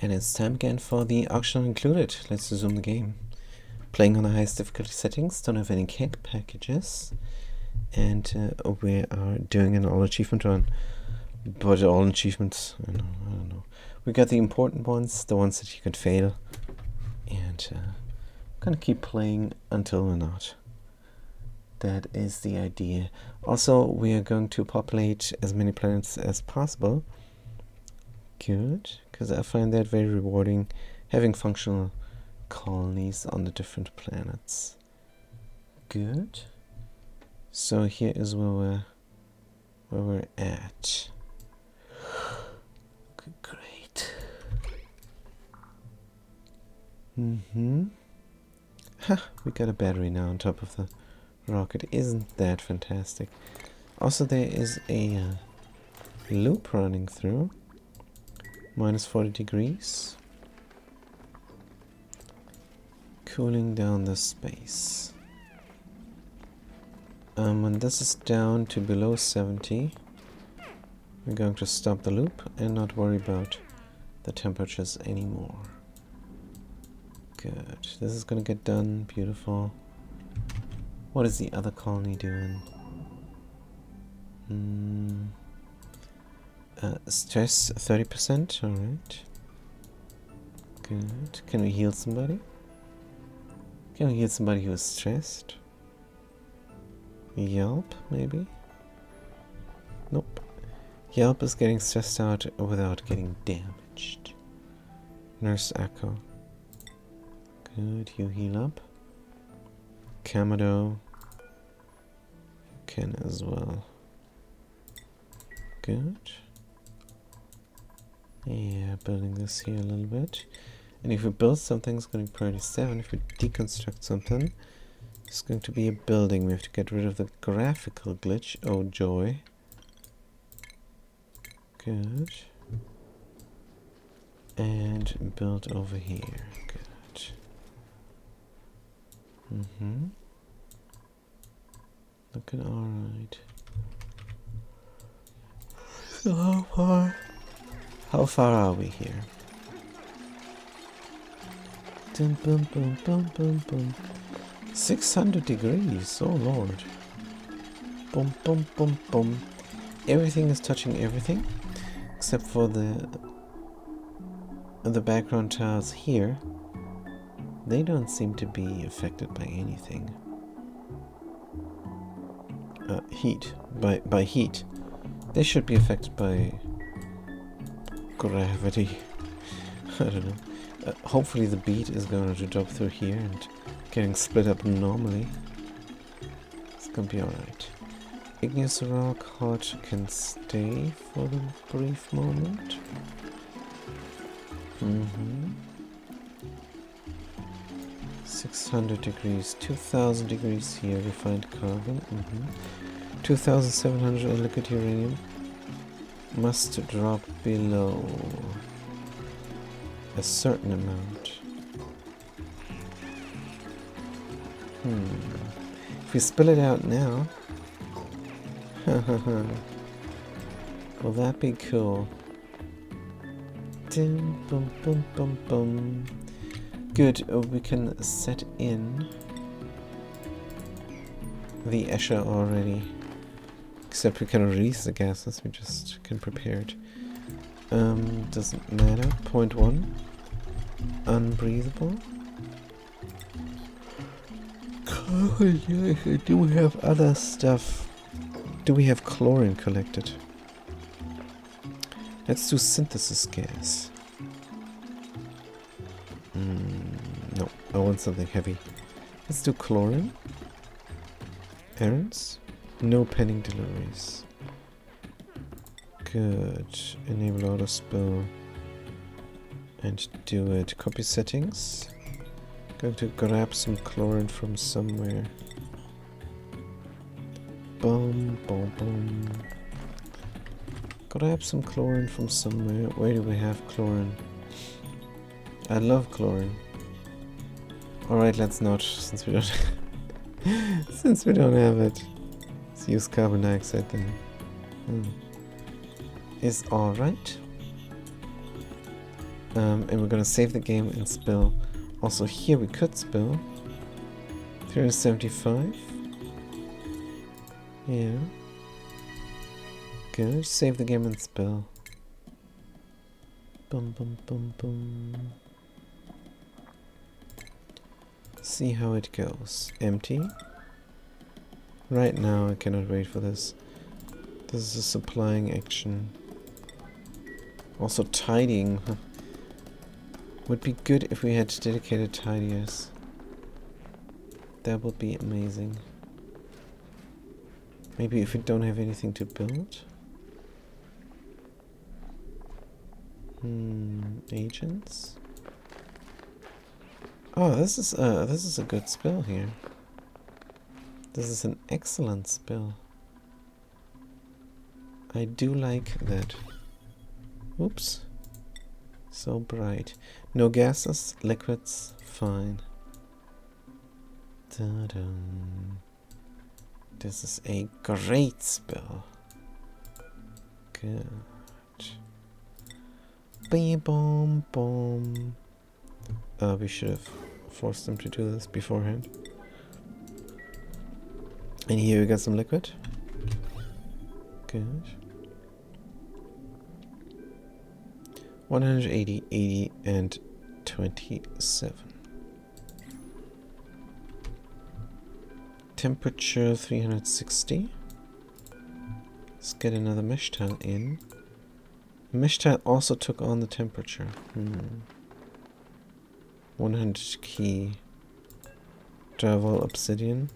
And it's time again for the auction included. Let's resume the game. Playing on the highest difficulty settings, don't have any cake packages. And we are doing an all achievement run. But all achievements, I don't know. We got the important ones, the ones that you can fail. And I'm gonna keep playing until we're not. That is the idea. Also, we are going to populate as many planets as possible. Good, because I find that very rewarding, having functional colonies on the different planets. Good. So here is where we're at. Good, great. Ha! We got a battery now on top of the rocket. Isn't that fantastic? Also, there is a loop running through. Minus 40 degrees. Cooling down the space. When this is down to below 70, we're going to stop the loop and not worry about the temperatures anymore. Good. This is gonna get done. Beautiful. What is the other colony doing? Stress 30%. Alright. Good. Can we heal somebody? Can we heal somebody who is stressed? Yelp, maybe? Nope. Yelp is getting stressed out without getting damaged. Nurse Echo. Good, you heal up. Kamado can as well. Good. Yeah, building this here a little bit. And if we build something, it's going to be priority 7. If we deconstruct something, it's going to be a building. We have to get rid of the graphical glitch. Oh, joy. Good. And build over here. Good. Looking alright. So how far are we here? Dum, bum, bum, bum, bum, bum. 600 degrees, oh lord. Boom, boom, boom, boom. Everything is touching everything, except for the background tiles here. They don't seem to be affected by anything. Heat. By heat. They should be affected by gravity. I don't know. Hopefully the beat is going to drop through here and getting split up normally. It's gonna be alright. Igneous rock hot can stay for the brief moment. 600 degrees, 2000 degrees here, refined carbon. 2700 liquid uranium must drop below a certain amount. If we spill it out now, will that be cool? Dum, bum, bum, bum, bum. Good, we can set in the Escher already. Except we can release the gases, we just can prepare it. Doesn't matter. 0.1. Unbreathable. Do we have other stuff? Do we have chlorine collected? Let's do synthesis gas. No, I want something heavy. Let's do chlorine. Errands. No pending deliveries. Good. Enable auto spill. And do it. Copy settings. Going to grab some chlorine from somewhere. Boom, boom, boom. Grab some chlorine from somewhere. Where do we have chlorine? I love chlorine. Alright, let's not, since we don't since we don't have it. Let's use carbon dioxide then. Is alright. And we're gonna save the game and spill. Also here we could spill. 375. Yeah. Good. Save the game and spill. Boom, boom, boom, boom. See how it goes. Empty. Right now I cannot wait for this. This is a supplying action. Also tidying. Would be good if we had dedicated tidiers. That would be amazing. Maybe if we don't have anything to build. Agents. Oh, this is a good spell here. This is an excellent spell. I do like that. Oops. So bright. No gases, liquids, fine. Ta-dum. This is a great spell. Good. Bing boom boom. We should have forced them to do this beforehand. And here we got some liquid. Good. 180, 80, and 27. Temperature 360. Let's get another mesh tile in. The mesh tile also took on the temperature. 100 key. Drywall obsidian.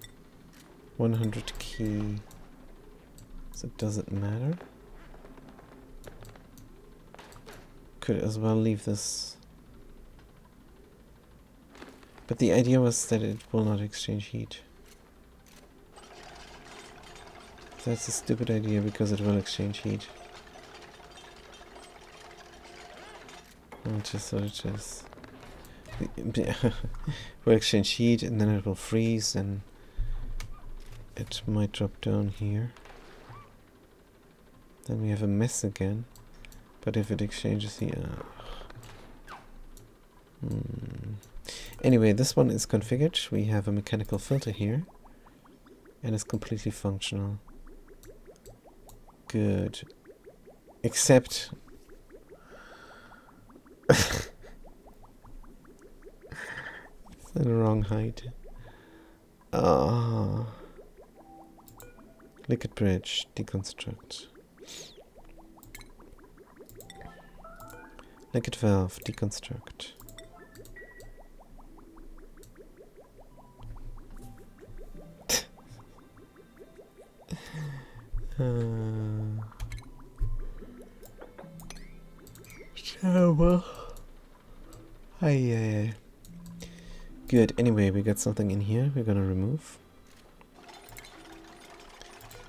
100 key. So does it matter? Could as well leave this. But the idea was that it will not exchange heat. That's a stupid idea because it will exchange heat. Just what it is. Will exchange heat and then it will freeze and it might drop down here. Then we have a mess again. But if it exchanges here... Anyway, this one is configured. We have a mechanical filter here. And it's completely functional. Good. Except... it's at the wrong height. Liquid bridge. Deconstruct. Liquid valve. Deconstruct. Terrible. Aye. Good. Anyway, we got something in here we're gonna remove.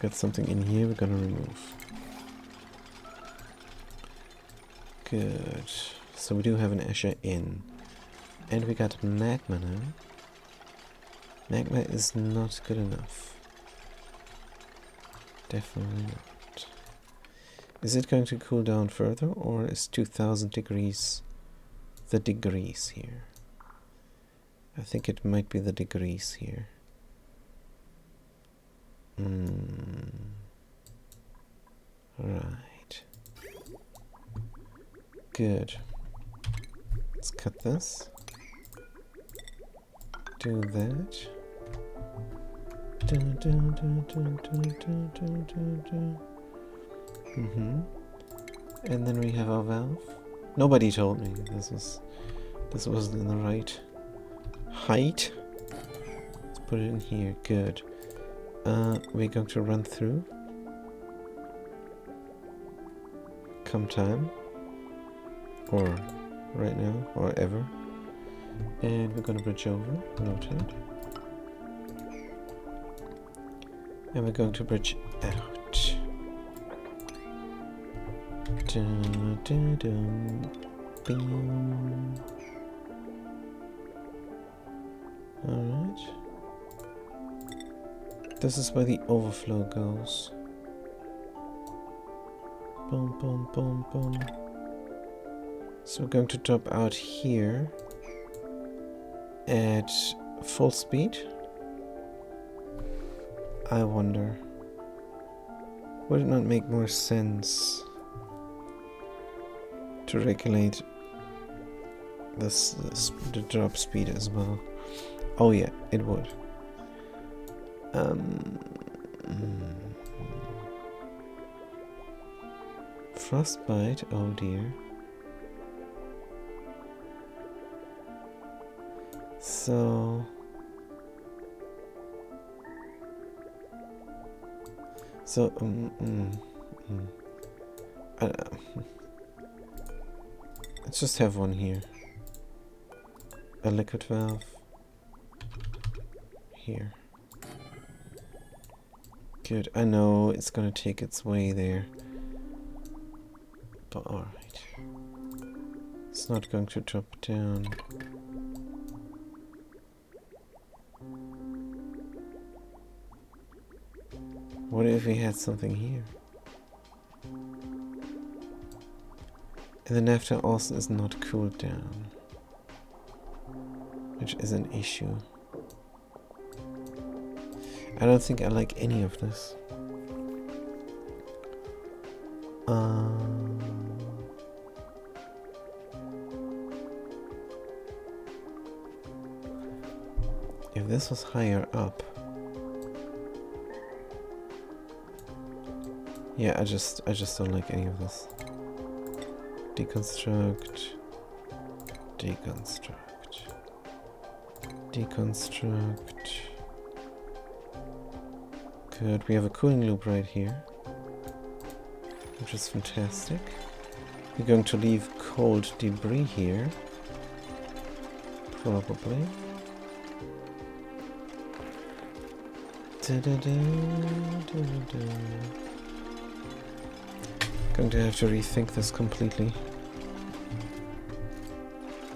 Got something in here we're gonna remove. Good. So we do have an Asher in. And we got magma now. Magma is not good enough. Definitely not. Is it going to cool down further, or is 2000 degrees the degrees here? I think it might be the degrees here. Right. Good. Let's cut this. Do that. And then we have our valve. Nobody told me this wasn't in the right height. Let's put it in here. Good. We're going to run through. Come time. Or right now, or ever. And we're gonna bridge over. Noted. And we're going to bridge out. Alright. This is where the overflow goes. Boom, boom, boom, boom. So we're going to drop out here at full speed. I wonder, would it not make more sense to regulate the drop speed as well? Oh yeah, it would. Frostbite, oh dear. So let's just have one here. A liquid valve here. Good. I know it's gonna take its way there, but alright. It's not going to drop down. What if we had something here? And the naphtha also is not cooled down, which is an issue. I don't think I like any of this. If this was higher up, yeah, I just don't like any of this. Deconstruct, deconstruct, deconstruct. Good, we have a cooling loop right here, which is fantastic. We're going to leave cold debris here, probably. Going to have to rethink this completely.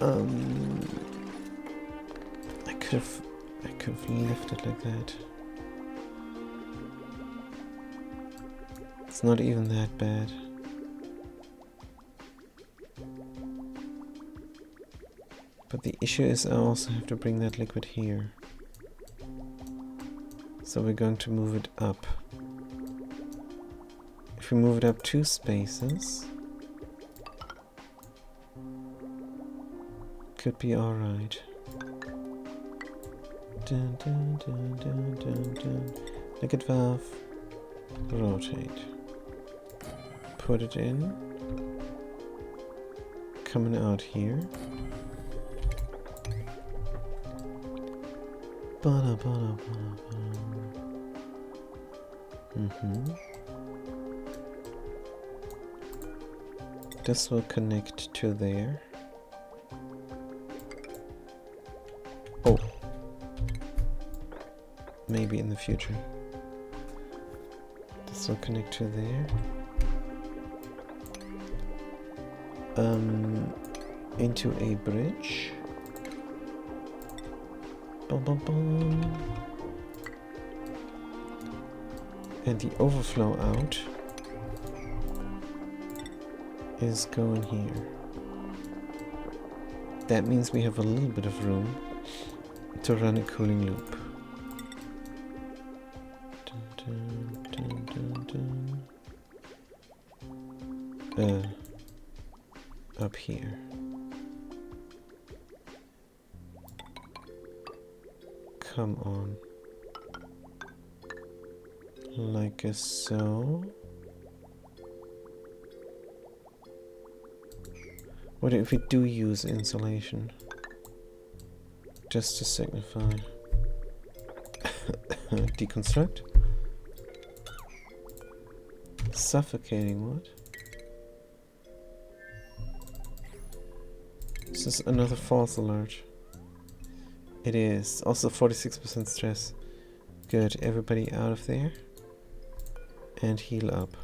I could have left it like that. It's not even that bad. But the issue is I also have to bring that liquid here. So we're going to move it up. If we move it up 2 spaces, could be alright. Dun, dun, dun, dun, dun, dun. Liquid valve, rotate. Put it in. Coming out here. Bada, bada, bada, bada. This will connect to there. Oh. Maybe in the future. This will connect to there. Into a bridge. Bum, bum, bum. And the overflow out is going here. That means we have a little bit of room to run a cooling loop. Dun, dun, dun, dun, dun. Up here. Come on. Like so. What if we do use insulation? Just to signify. Deconstruct? Suffocating what? Is this another false alert? It is. Also 46% stress. Good. Everybody out of there. And heal up.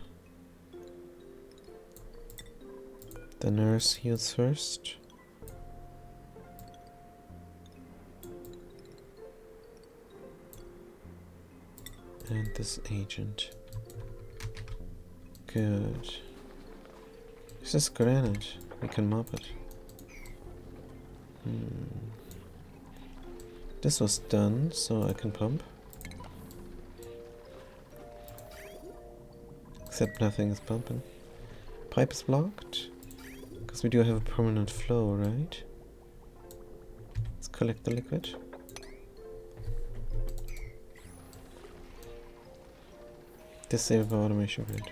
The nurse heals first. And this agent. Good. Is this granite? we can mop it. This was done, so I can pump. Except nothing is pumping. Pipe is blocked. Because we do have a permanent flow, right? Let's collect the liquid. Disable automation grid.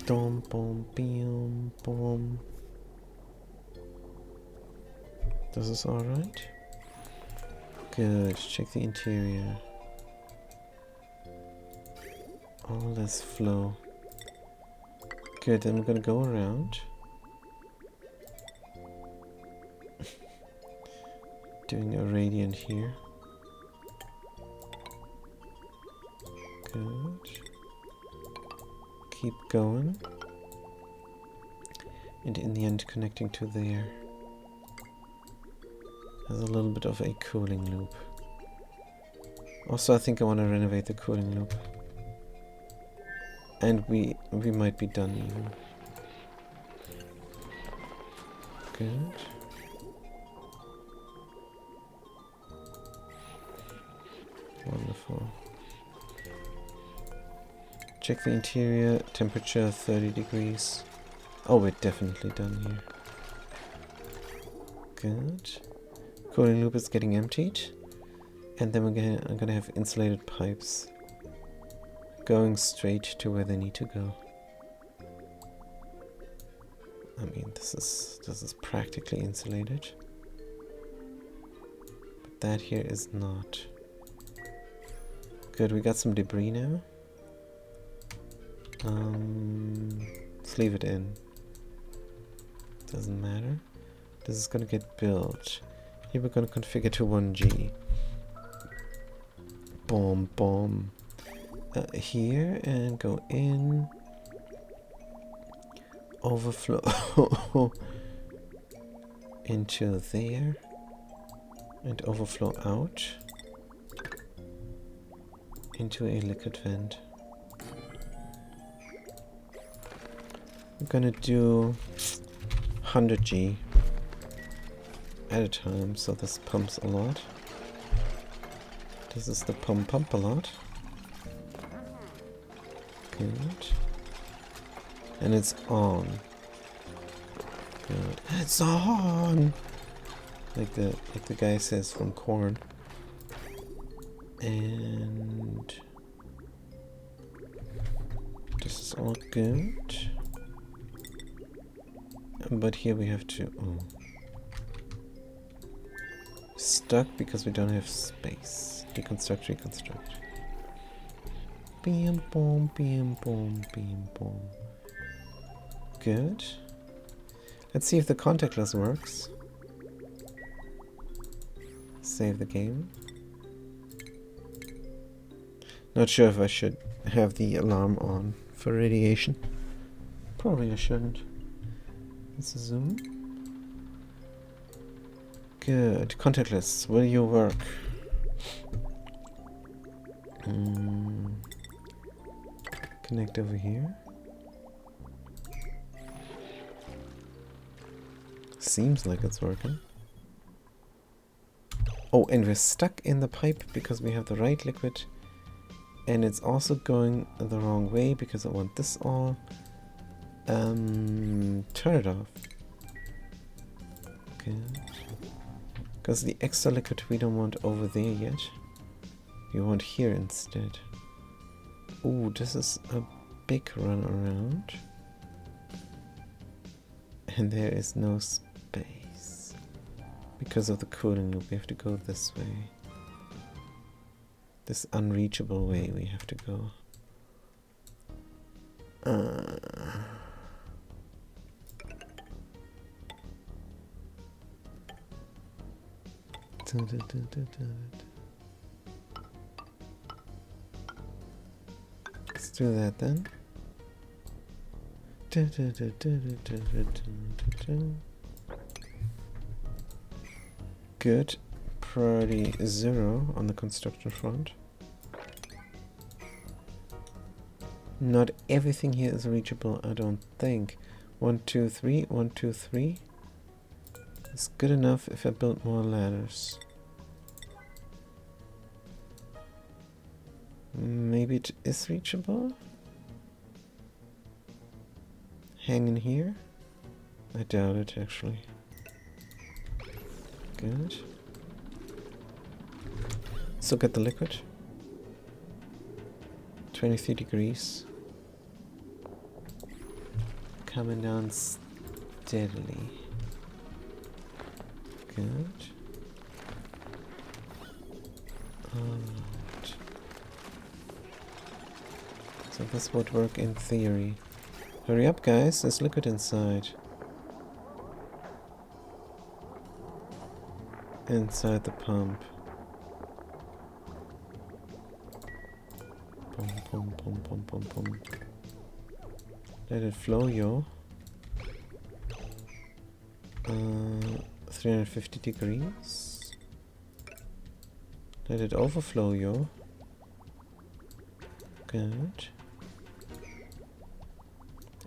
Dom, bom, bim, bom. This is alright. Good. Check the interior. All this flow. Good, then we're gonna go around. Doing a radiant here. Good. Keep going. And in the end connecting to there. There's a little bit of a cooling loop. Also, I think I want to renovate the cooling loop. And we might be done even. Good. Wonderful. Check the interior, temperature 30 degrees. Oh, we're definitely done here. Good. Cooling loop is getting emptied. And then I'm gonna have insulated pipes going straight to where they need to go. I mean, this is practically insulated. But that here is not. Good, we got some debris now. Let's leave it in. Doesn't matter. This is gonna get built. Here we're gonna configure to 1G. Boom, boom. Here and go in. Overflow into there. And overflow out into a liquid vent. I'm gonna do 100G at a time, so this pumps a lot. This is the pump a lot. Good. And it's on. Good. It's on! Like the guy says from Korn. And this is all good. But here we have to stuck because we don't have space. Deconstruct, reconstruct. Bam boom, bam boom, bam boom. Good. Let's see if the contactless works. Save the game. Not sure if I should have the alarm on for radiation. Probably I shouldn't. Let's zoom. Good. Contactless. Will you work? Connect over here. Seems like it's working. Oh, and we're stuck in the pipe because we have the right liquid. And it's also going the wrong way because I want this all. Turn it off. Good. Because the extra liquid we don't want over there yet. We want here instead. Ooh, this is a big run around. And there is no space. Because of the cooling loop, we have to go this way. This unreachable way we have to go. Let's do that then. Good. Priority 0 on the construction front. Not everything here is reachable, I don't think. 1, 2, 3, 1, 2, 3. It's good enough if I build more ladders. Maybe it is reachable? Hang in here? I doubt it, actually. Good. Still got the liquid. 23 degrees. Coming down steadily. Good. Alright. So this would work in theory. Hurry up, guys, there's liquid inside. Inside the pump. Pum, pum, pum, pum, pum, pum. Let it flow, yo. 350 degrees. Let it overflow, yo. Good.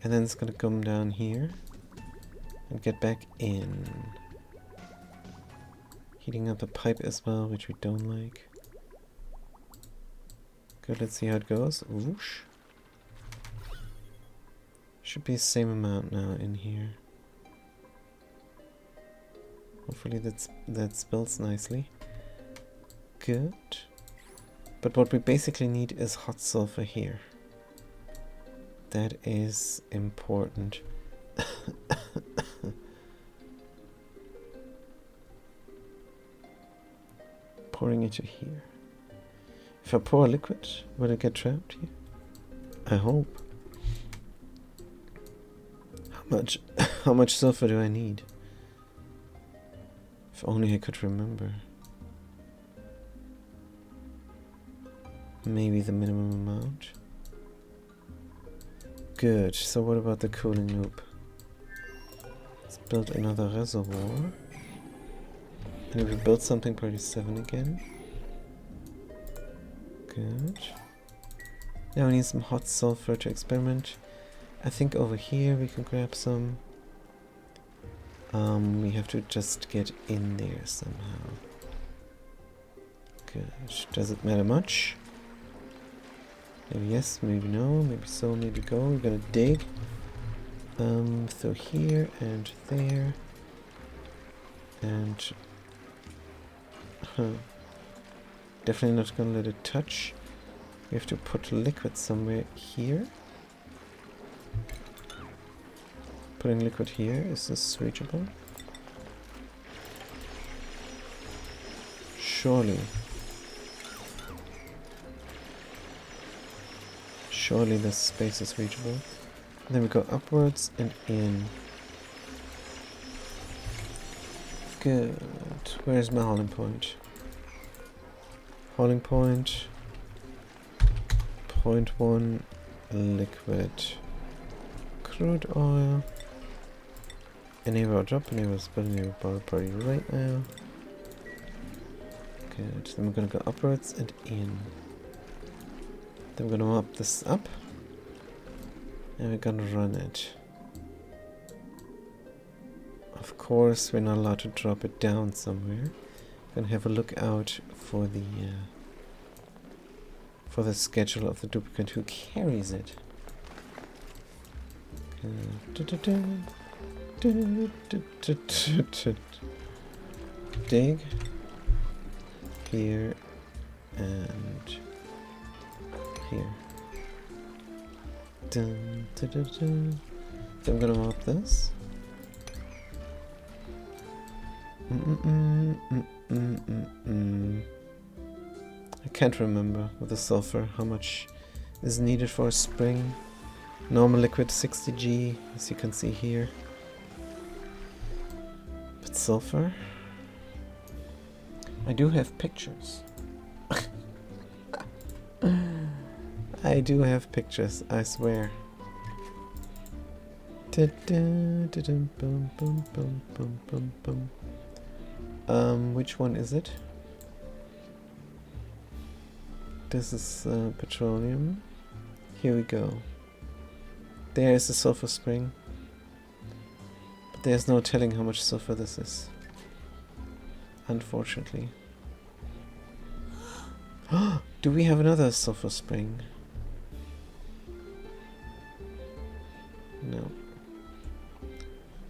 And then it's gonna come down here and get back in. Heating up the pipe as well, which we don't like. Good, let's see how it goes. Whoosh. Should be the same amount now in here. Hopefully that spills nicely. Good. But what we basically need is hot sulfur here. That is important. Pouring into here. If I pour a liquid, will it get trapped here? I hope. How much sulfur do I need? If only I could remember. Maybe the minimum amount. Good, so what about the cooling loop? Let's build another reservoir. And if we build something pretty 7 again. Good. Now we need some hot sulfur to experiment. I think over here we can grab some. We have to just get in there somehow. Good. Does it matter much? Maybe yes, maybe no, maybe so, maybe go. We're gonna dig. Through here and there. And definitely not gonna let it touch. We have to put liquid somewhere here. Putting liquid here, is this reachable? Surely. Surely this space is reachable. And then we go upwards and in. Good. Where's my hauling point? Hauling point. 0.1 liquid. Crude oil. Enable drop, enable spill, enable bar party right now. Good. Then we're gonna go upwards and in. Then we're gonna mop this up. And we're gonna run it. Of course, we're not allowed to drop it down somewhere. Gonna have a look out for the schedule of the duplicate who carries it. Dig here and here. Dun, dun, dun, dun. So I'm gonna mop this. I can't remember with the sulfur how much is needed for a spring. Normal liquid 60G, as you can see here. But sulfur? I do have pictures. I do have pictures, I swear. Which one is it? This is petroleum. Here we go. There is the sulfur spring. But there's no telling how much sulfur this is. Unfortunately. Do we have another sulfur spring? No.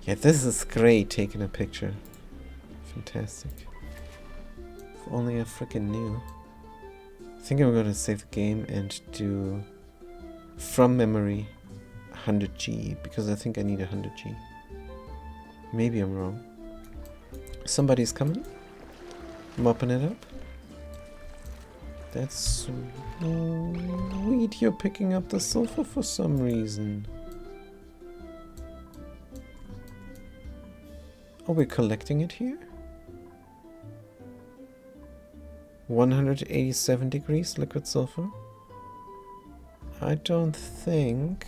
Yeah, this is great, taking a picture. Fantastic. If only I freaking knew. I think I'm gonna save the game and do from memory 100G, because I think I need 100G. Maybe I'm wrong. Somebody's coming. Mopping it up. That's sweet. You're picking up the sulfur for some reason. Oh, we're collecting it here? 187 degrees liquid sulfur? I don't think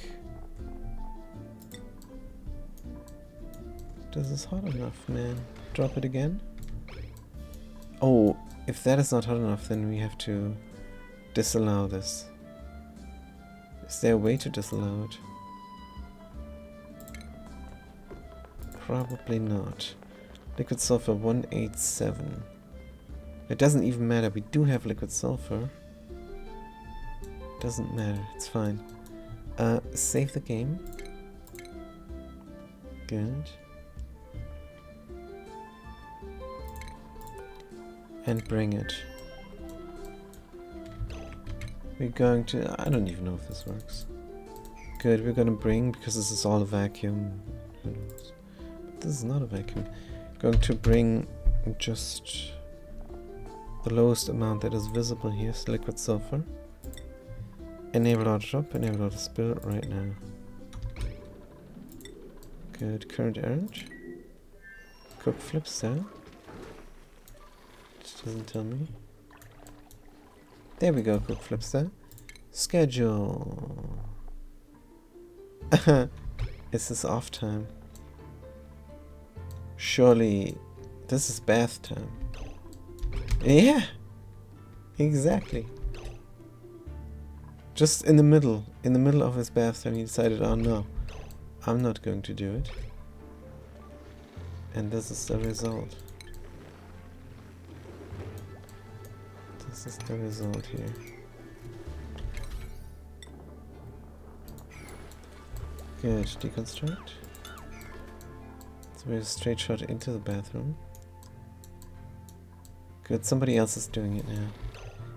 this is hot enough, man. Drop it again. Oh, if that is not hot enough, then we have to disallow this. Is there a way to disallow it? Probably not. Liquid sulfur 187. It doesn't even matter. We do have liquid sulfur. Doesn't matter. It's fine. Save the game. Good. And bring it. We're going to... I don't even know if this works. Good, we're gonna bring, because this is all a vacuum. Who knows? But this is not a vacuum. Going to bring just the lowest amount that is visible here is liquid sulfur. Enable auto drop, enable auto spill right now. Good, current errand. Cook flip cell. Which doesn't tell me. There we go, cook flip cell. Schedule. Is this off time? Surely this is bath time. Yeah, exactly. Just in the middle of his bath time, he decided, oh no, I'm not going to do it. And this is the result. This is the result here. Good, deconstruct. So we have a straight shot into the bathroom. Good, somebody else is doing it now.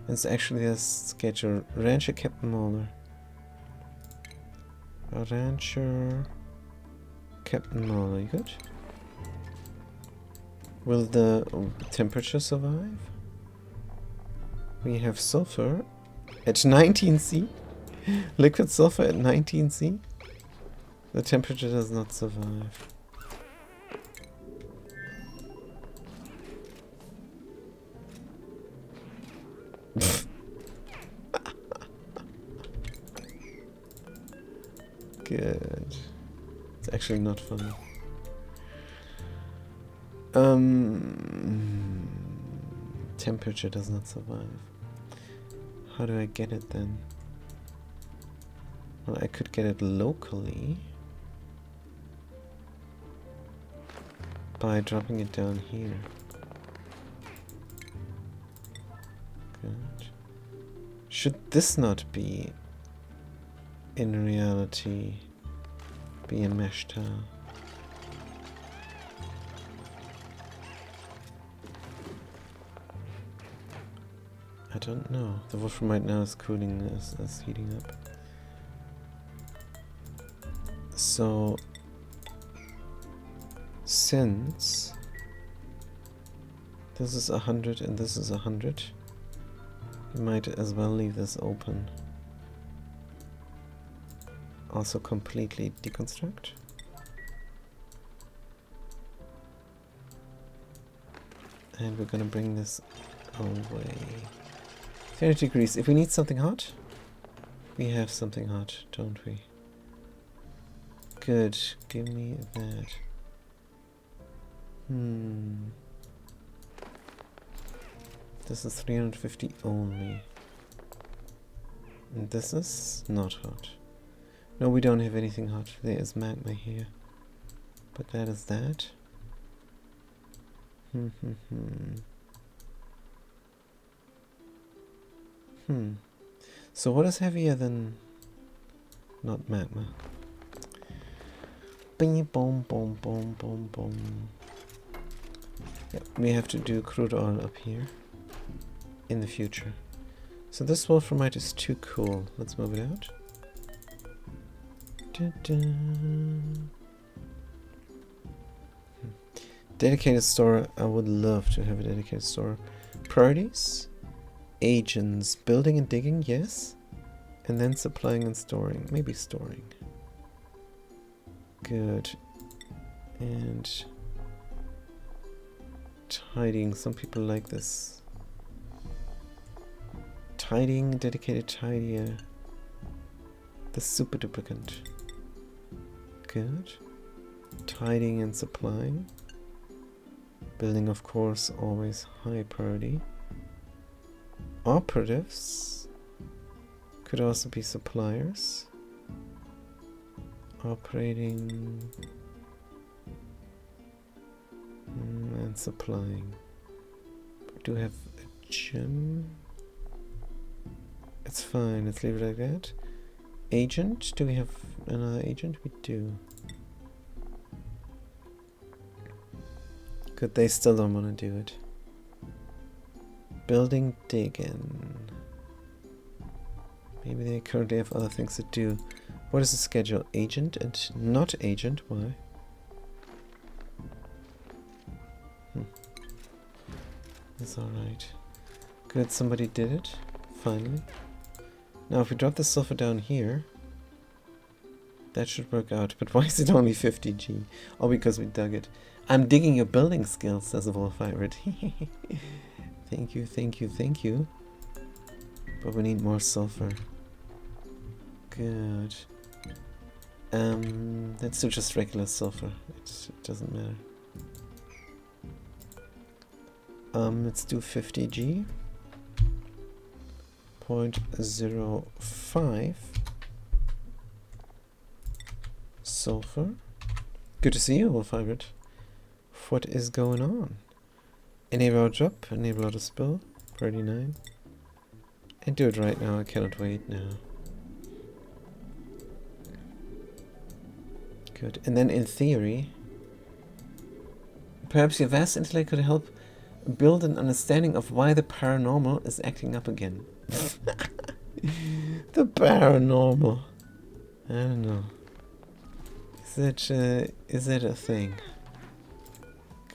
And it's actually a schedule. Rancher Captain Moeller. Rancher Captain Moeller, you good? Will the temperature survive? We have sulfur at 19C. Liquid sulfur at 19C. The temperature does not survive. Good. It's actually not funny. Temperature does not survive. How do I get it then? Well, I could get it locally by dropping it down here. Good. Should this not be in reality be a mesh tile? I don't know. The wolfram right now is cooling, is heating up. So since this is 100 and this is 100, you might as well leave this open. Also completely deconstruct. And we're gonna bring this away. 30 degrees. If we need something hot, we have something hot, don't we? Good. Give me that. This is 350 only. And this is not hot. No, we don't have anything hot. There is magma here. But that is that. So what is heavier than not magma? Bing, boom, boom, boom, boom, boom. Yep, we have to do crude oil up here in the future. So this wolframite is too cool. Let's move it out. Dedicated store. I would love to have a dedicated store. Priorities. Agents. Building and digging, yes. And then supplying and storing. Maybe storing. Good. And tidying. Some people like this. Tidying, dedicated tidier. The super duplicant. Good. Tidying and supplying. Building, of course, always high priority. Operatives could also be suppliers. Operating and supplying. We do have a gym. It's fine, let's leave it like that. Agent, do we have another agent? We do. Good, they still don't want to do it. Building, digging. Maybe they currently have other things to do. What is the schedule? Agent and not agent? Why? That's alright. Good, somebody did it. Finally. Now if we drop the sulfur down here, that should work out. But why is it only 50G? Oh, because we dug it. I'm digging your building skills, says the wolf pirate. Thank you, thank you, thank you. But we need more sulfur. Good. Let's do just regular sulfur. It doesn't matter. Let's do 50G. 0.05 sulfur. Good to see you, wolf pirate. What is going on? Enable auto drop, enable auto spill, 39. And do it right now, I cannot wait now. Good. And then in theory, perhaps your vast intellect could help build an understanding of why the paranormal is acting up again. The paranormal. I don't know. Is it a thing?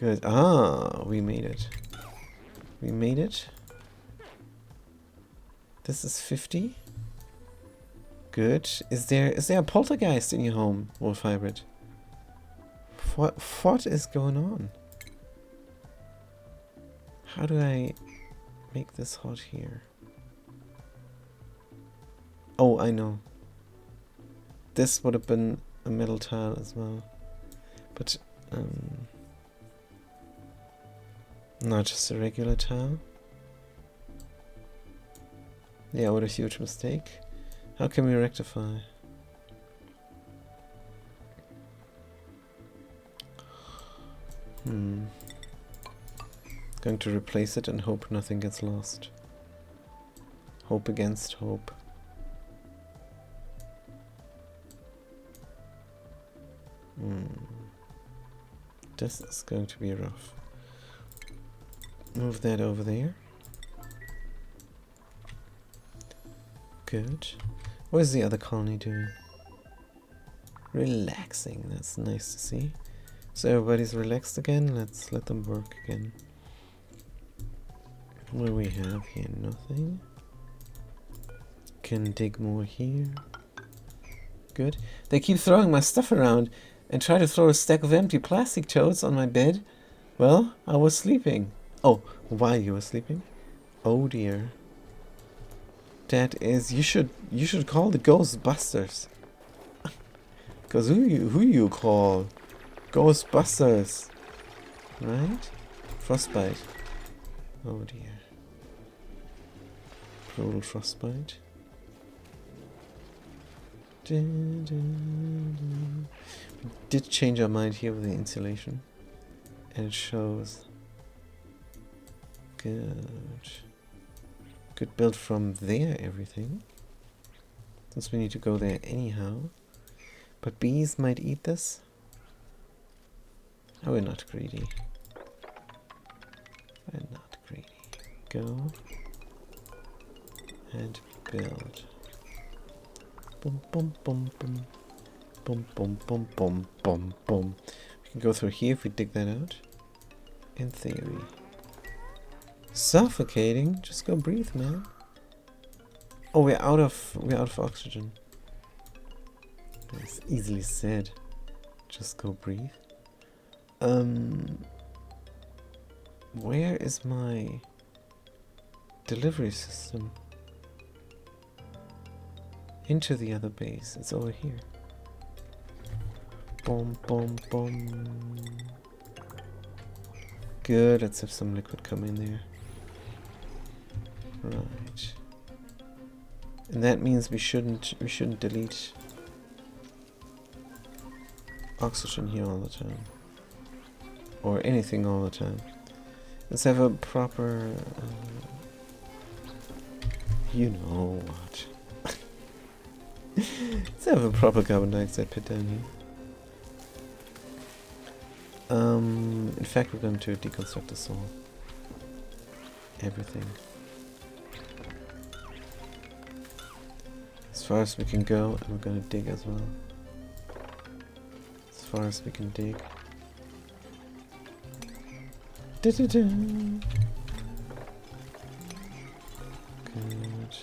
Good. Ah, we made it. We made it. This is 50. Good. Is there a poltergeist in your home, wolf hybrid? What is going on? How do I make this hot here? Oh, I know. This would have been a metal tile as well. But not just a regular tile. Yeah, what a huge mistake. How can we rectify? Going to replace it and hope nothing gets lost. Hope against hope. This is going to be rough. Move that over there. Good. What is the other colony doing? Relaxing. That's nice to see. So everybody's relaxed again. Let's let them work again. What do we have here? Nothing. Can dig more here. Good. They keep throwing my stuff around and try to throw a stack of empty plastic totes on my bed. Well, I was sleeping. Oh, while you were sleeping? Oh dear. That is, you should call the Ghostbusters. Cause who you call? Ghostbusters. Right? Frostbite. Oh dear. Brutal frostbite. We did change our mind here with the insulation. And it shows. Good. Could build from there everything. Since we need to go there anyhow. But bees might eat this. Oh, we're not greedy. We're not greedy. Go. And build. Boom, boom, boom, boom. Boom, boom, boom, boom, boom, boom. We can go through here if we dig that out. In theory. Suffocating? Just go breathe, man. Oh, we're out of oxygen. That's easily said. Just go breathe. Where is my delivery system? Into the other base. It's over here. Boom, boom, boom. Good. Let's have some liquid come in there. Right. And that means we shouldn't delete oxygen here all the time. Or anything all the time. Let's have a proper you know what. Let's have a proper carbon dioxide pit down here. In fact, we're going to deconstruct the soil. Everything. As far as we can go, and we're going to dig as well. As far as we can dig. Da-da-da. Good.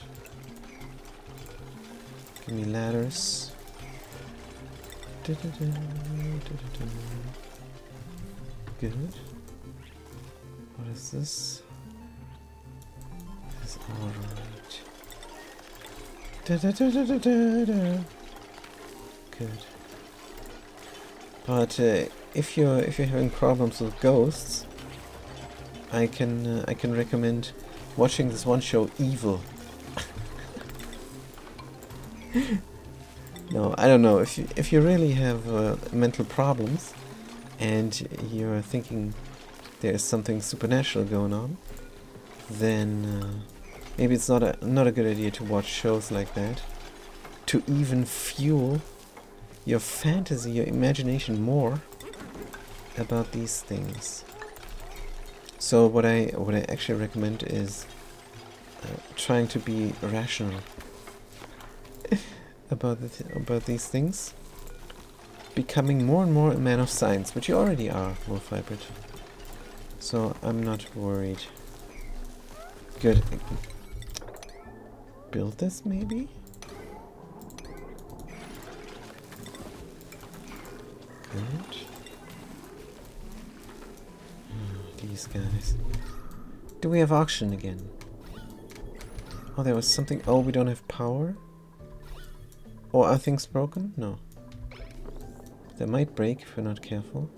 Give me ladders. Da-da-da, da-da-da. Good. What is this? It's alright. Da-da-da-da-da-da. Good. But if you're having problems with ghosts, I can recommend watching this one show, Evil. No, I don't know. If you really have mental problems and you're thinking there's something supernatural going on, then maybe it's not a good idea to watch shows like that. To even fuel your fantasy, your imagination more about these things. So what I actually recommend is trying to be rational about these things, becoming more and more a man of science, which you already are, Wolf Hybrid. So I'm not worried. Good. Build this maybe? Good. These guys. Do we have auction again? Oh, there was something. Oh, we don't have power? Or are things broken? No. They might break if we're not careful.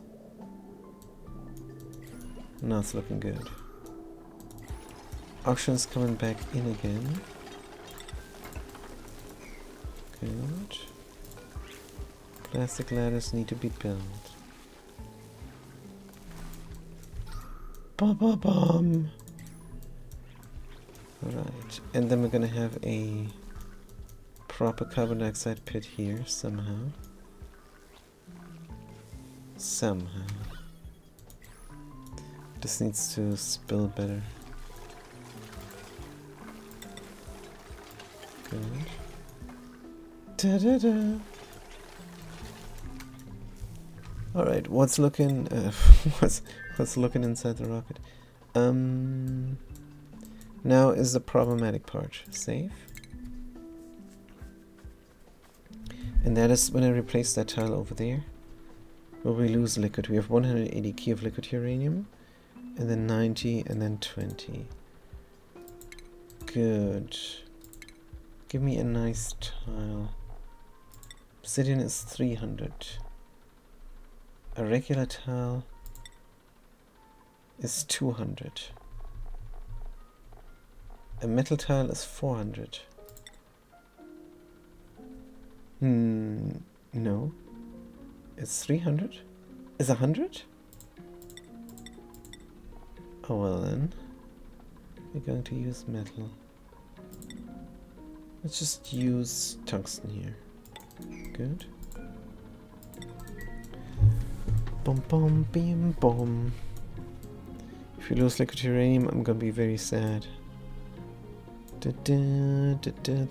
No, it's looking good. Auction's coming back in again. Good. Plastic ladders need to be built. Ba-ba-bum! Right, and then we're gonna have a proper carbon dioxide pit here somehow. Somehow. This needs to spill better. Good. Da-da-da! Alright, what's looking what's looking inside the rocket? Now is the problematic part. Save. And that is when I replace that tile over there. Will we lose liquid? We have 180 key of liquid uranium. And then 90 and then 20. Good. Give me a nice tile. Obsidian is 300. A regular tile is 200. A metal tile is 400. No. It's 300? Is 100? Oh well then. We're going to use metal. Let's just use tungsten here. Good. Bum bum bim bum. If you lose liquid uranium, I'm gonna be very sad. This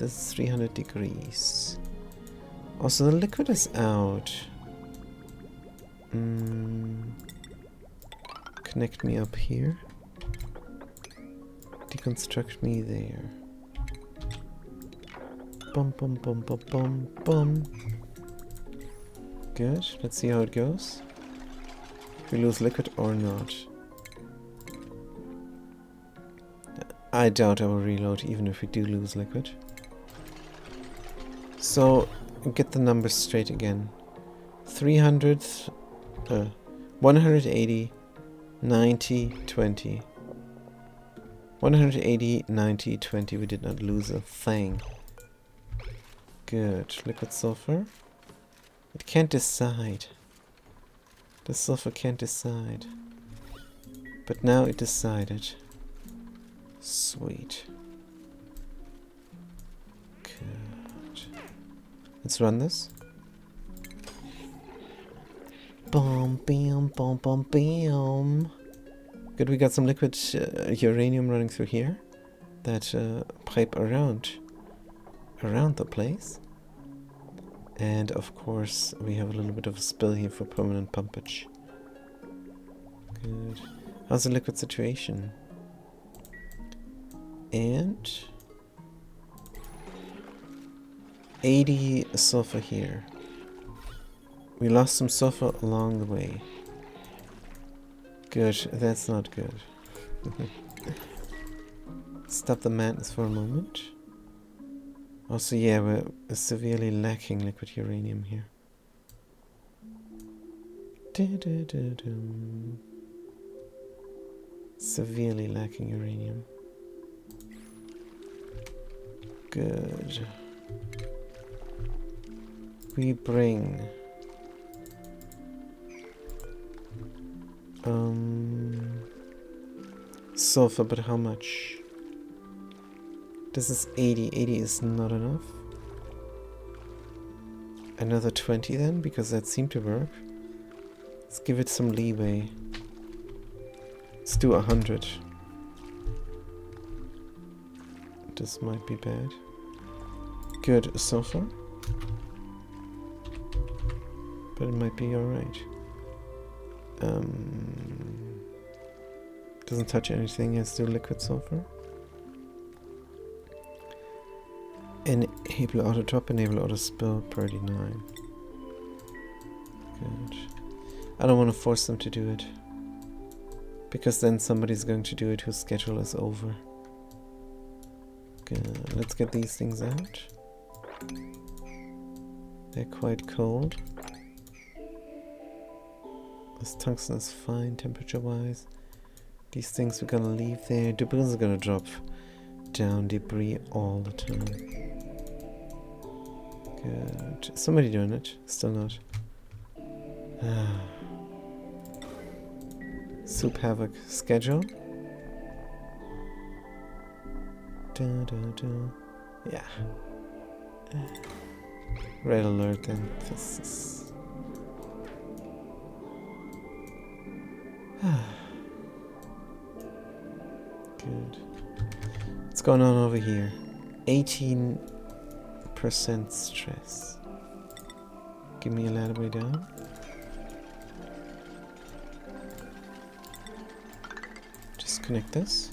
is 300 degrees. Also, the liquid is out. Connect me up here. Deconstruct me there. Bum bum bum bum bum bum. Good. Let's see how it goes. If we lose liquid or not. I doubt I will reload even if we do lose liquid. So, get the numbers straight again. 300, 180, 90, 20. 180, 90, 20. We did not lose a thing. Good. Liquid sulfur. It can't decide. The sulfur can't decide. But now it decided. Sweet. Good. Let's run this. Boom, bam, boom, boom, bam. Good, we got some liquid uranium running through here. That pipe around the place. And of course, we have a little bit of a spill here for permanent pumpage. Good. How's the liquid situation? And 80 sulfur here. We lost some sulfur along the way. Good, that's not good. Stop the madness for a moment. Also, yeah, we're severely lacking liquid uranium here. Severely lacking uranium. Good. We bring sulfur, but how much? This is 80. 80 is not enough. Another 20 then, because that seemed to work. Let's give it some leeway. Let's do 100. This might be bad. Good, sulfur. But it might be alright. Doesn't touch anything, has still liquid sulfur. Enable auto drop, enable auto spill, priority 9. Good. I don't want to force them to do it. Because then somebody's going to do it whose schedule is over. Good. Let's get these things out. They're quite cold. This tungsten is fine temperature wise. These things we're gonna leave there. Debris is gonna drop down debris all the time. Good. Is somebody doing it? Still not. Soup Havoc schedule. Yeah. Red alert then. This is good. What's going on over here? 18% stress. Give me a ladder way down. Just connect this.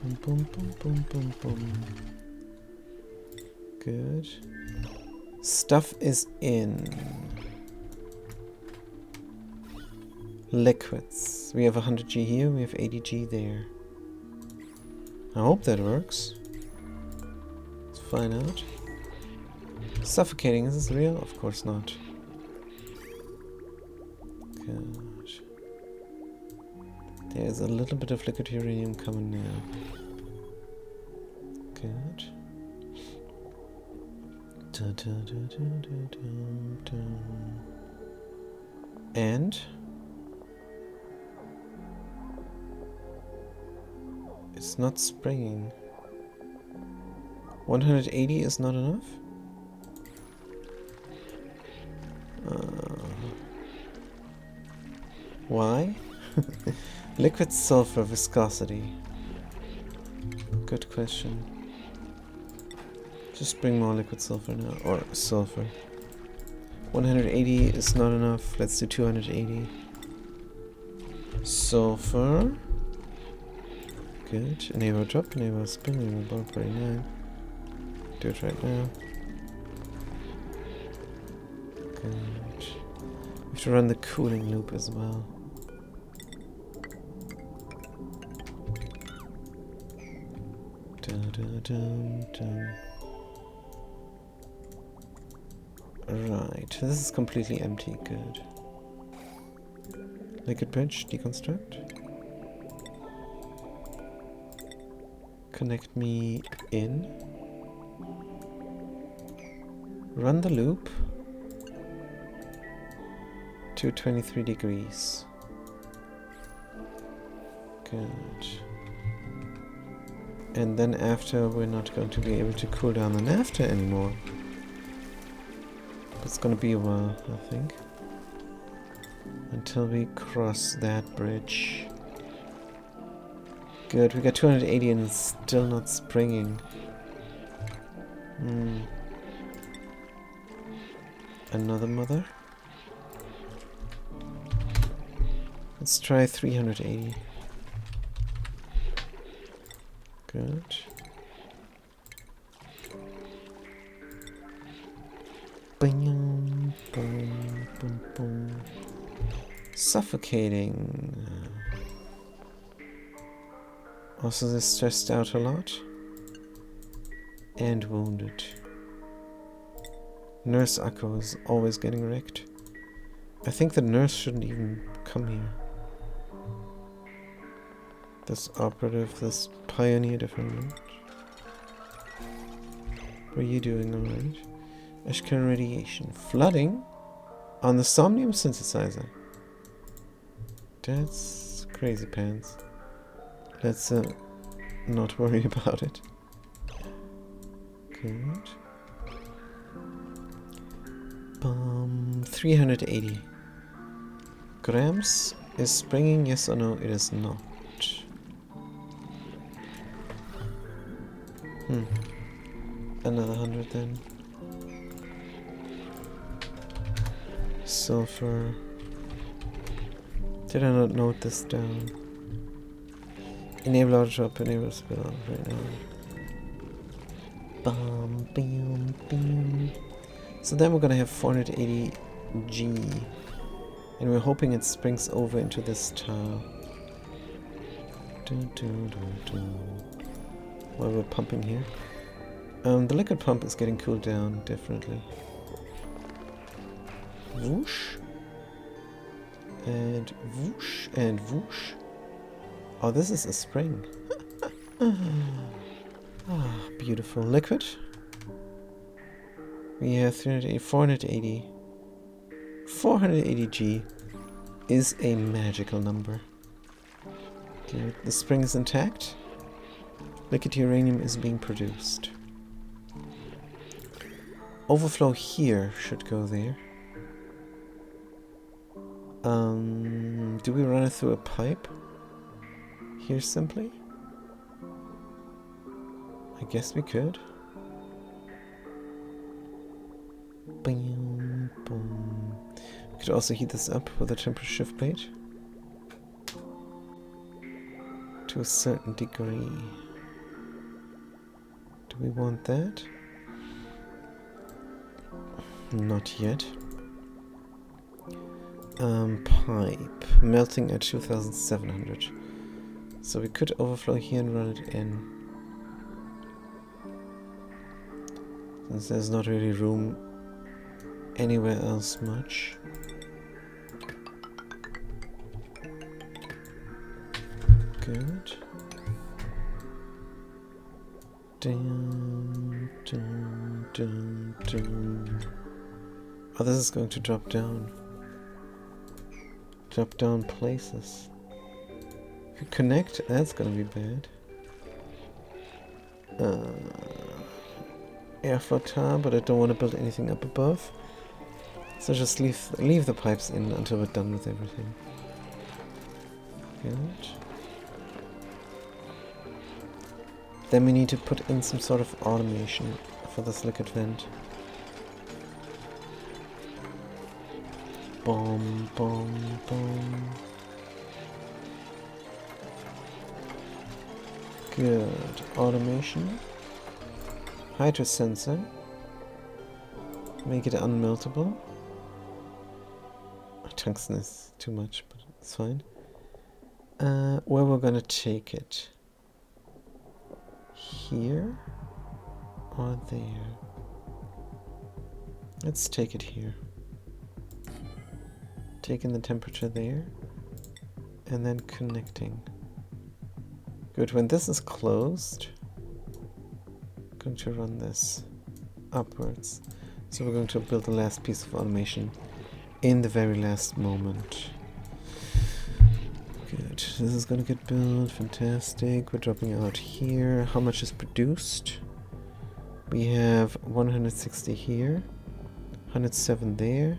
Boom, boom, boom, boom, boom, boom. Good. Stuff is in. Liquids. We have 100G here, we have 80G there. I hope that works. Let's find out. Suffocating, is this real? Of course not. Good. There's a little bit of liquid uranium coming now. Good. And it's not springing. 180 is not enough? Why? Liquid sulfur viscosity. Good question. Just bring more liquid sulfur now, or sulfur. 180 is not enough. Let's do 280. Sulfur. Good. Enable drop, enable spin, enable bar 49. Do it right now. Good. We have to run the cooling loop as well. Right, this is completely empty. Good. Liquid bridge, deconstruct. Connect me in. Run the loop to 23 degrees. Good. And then after, we're not going to be able to cool down the naphtha anymore. It's gonna be a while, I think, until we cross that bridge. Good, we got 280 and it's still not springing. Another mother. Let's try 380. Good. Boom, boom, boom, boom. Suffocating. Also, they're stressed out a lot. And wounded. Nurse Akko is always getting wrecked. I think the nurse shouldn't even come here. This operative, this pioneer development. What are you doing alright? Ashcan radiation. Flooding on the somnium synthesizer. That's crazy pants. Let's not worry about it. Good. 380 grams is springing, yes or no? It is not. Another 100 then. Sulfur. Did I not note this down? Enable auto drop, enable spill right now. Bam, bam, bam. So then we're gonna have 480 G. And we're hoping it springs over into this tile. While we're pumping here. The liquid pump is getting cooled down, definitely. Whoosh. And whoosh. And whoosh. Oh, this is a spring. Ah, beautiful. Liquid. We have 380, 480. 480 G is a magical number. Okay, the spring is intact. Liquid uranium is being produced. Overflow here should go there. Do we run it through a pipe? Here simply? I guess we could. Boom, boom. We could also heat this up with a temperature shift plate. To a certain degree. Do we want that? Not yet. Pipe. Melting at 2700. So we could overflow here and run it in. Since there's not really room anywhere else much. Good. Dun, dun, Dun, dun. Oh, this is going to drop down. Drop down places. If you connect, that's gonna be bad. Airflow tower, but I don't want to build anything up above. So just leave the pipes in until we're done with everything. Good. Then we need to put in some sort of automation for this liquid vent. Boom, boom, boom. Good. Automation. Hydro sensor. Make it unmeltable. Tungsten is too much, but it's fine. Where we're gonna take it? Here or there? Let's take it here. Taking the temperature there and then connecting. Good. When this is closed, I'm going to run this upwards. So we're going to build the last piece of automation in the very last moment. Good. This is going to get built. Fantastic. We're dropping out here. How much is produced? We have 160 here, 107 there,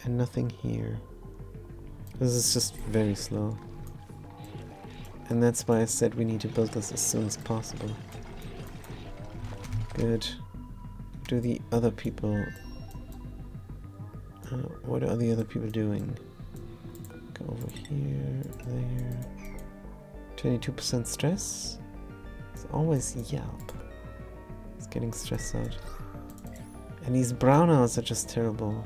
and nothing here. This is just very slow. And that's why I said we need to build this as soon as possible. Good. Do the other people... what are the other people doing? Go over here, there. 22% stress? It's always yelp. It's getting stressed out. And these brownouts are just terrible.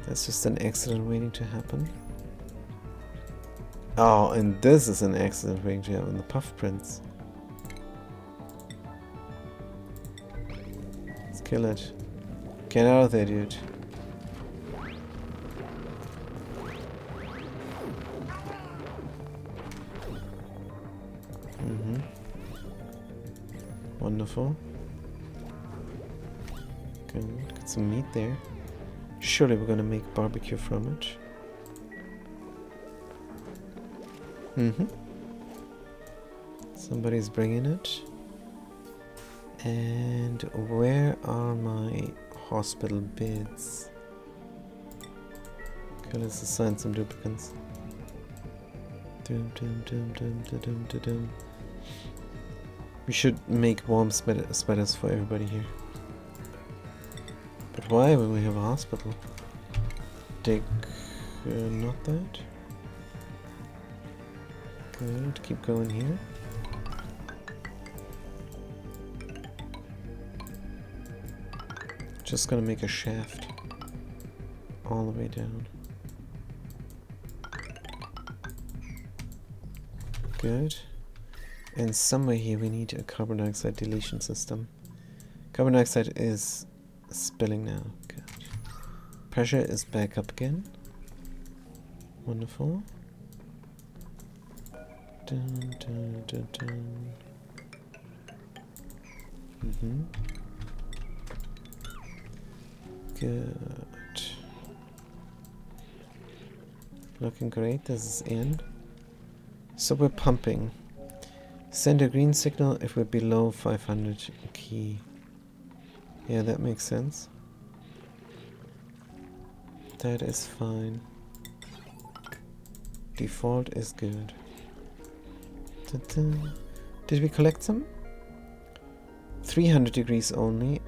That's just an accident waiting to happen. Oh, and this is an accident waiting to happen. The puff prints. Let's kill it. Get out of there, dude. Wonderful. Good. Got some meat there. Surely we're gonna make barbecue from it. Somebody's bringing it. And where are my hospital beds? Okay, let's assign some duplicants. We should make warm sweaters for everybody here. But why when we have a hospital? Dig, not that. Good, keep going here. Just gonna make a shaft all the way down. Good. And somewhere here we need a carbon dioxide deletion system. Carbon dioxide is spilling now. Good. Pressure is back up again. Wonderful. Dun, dun, dun, dun. Good. Looking great. This is in. So we're pumping. Send a green signal if we're below 500 key. Yeah, that makes sense. That is fine. Default is good. Ta-da. Did we collect some? 300 degrees only.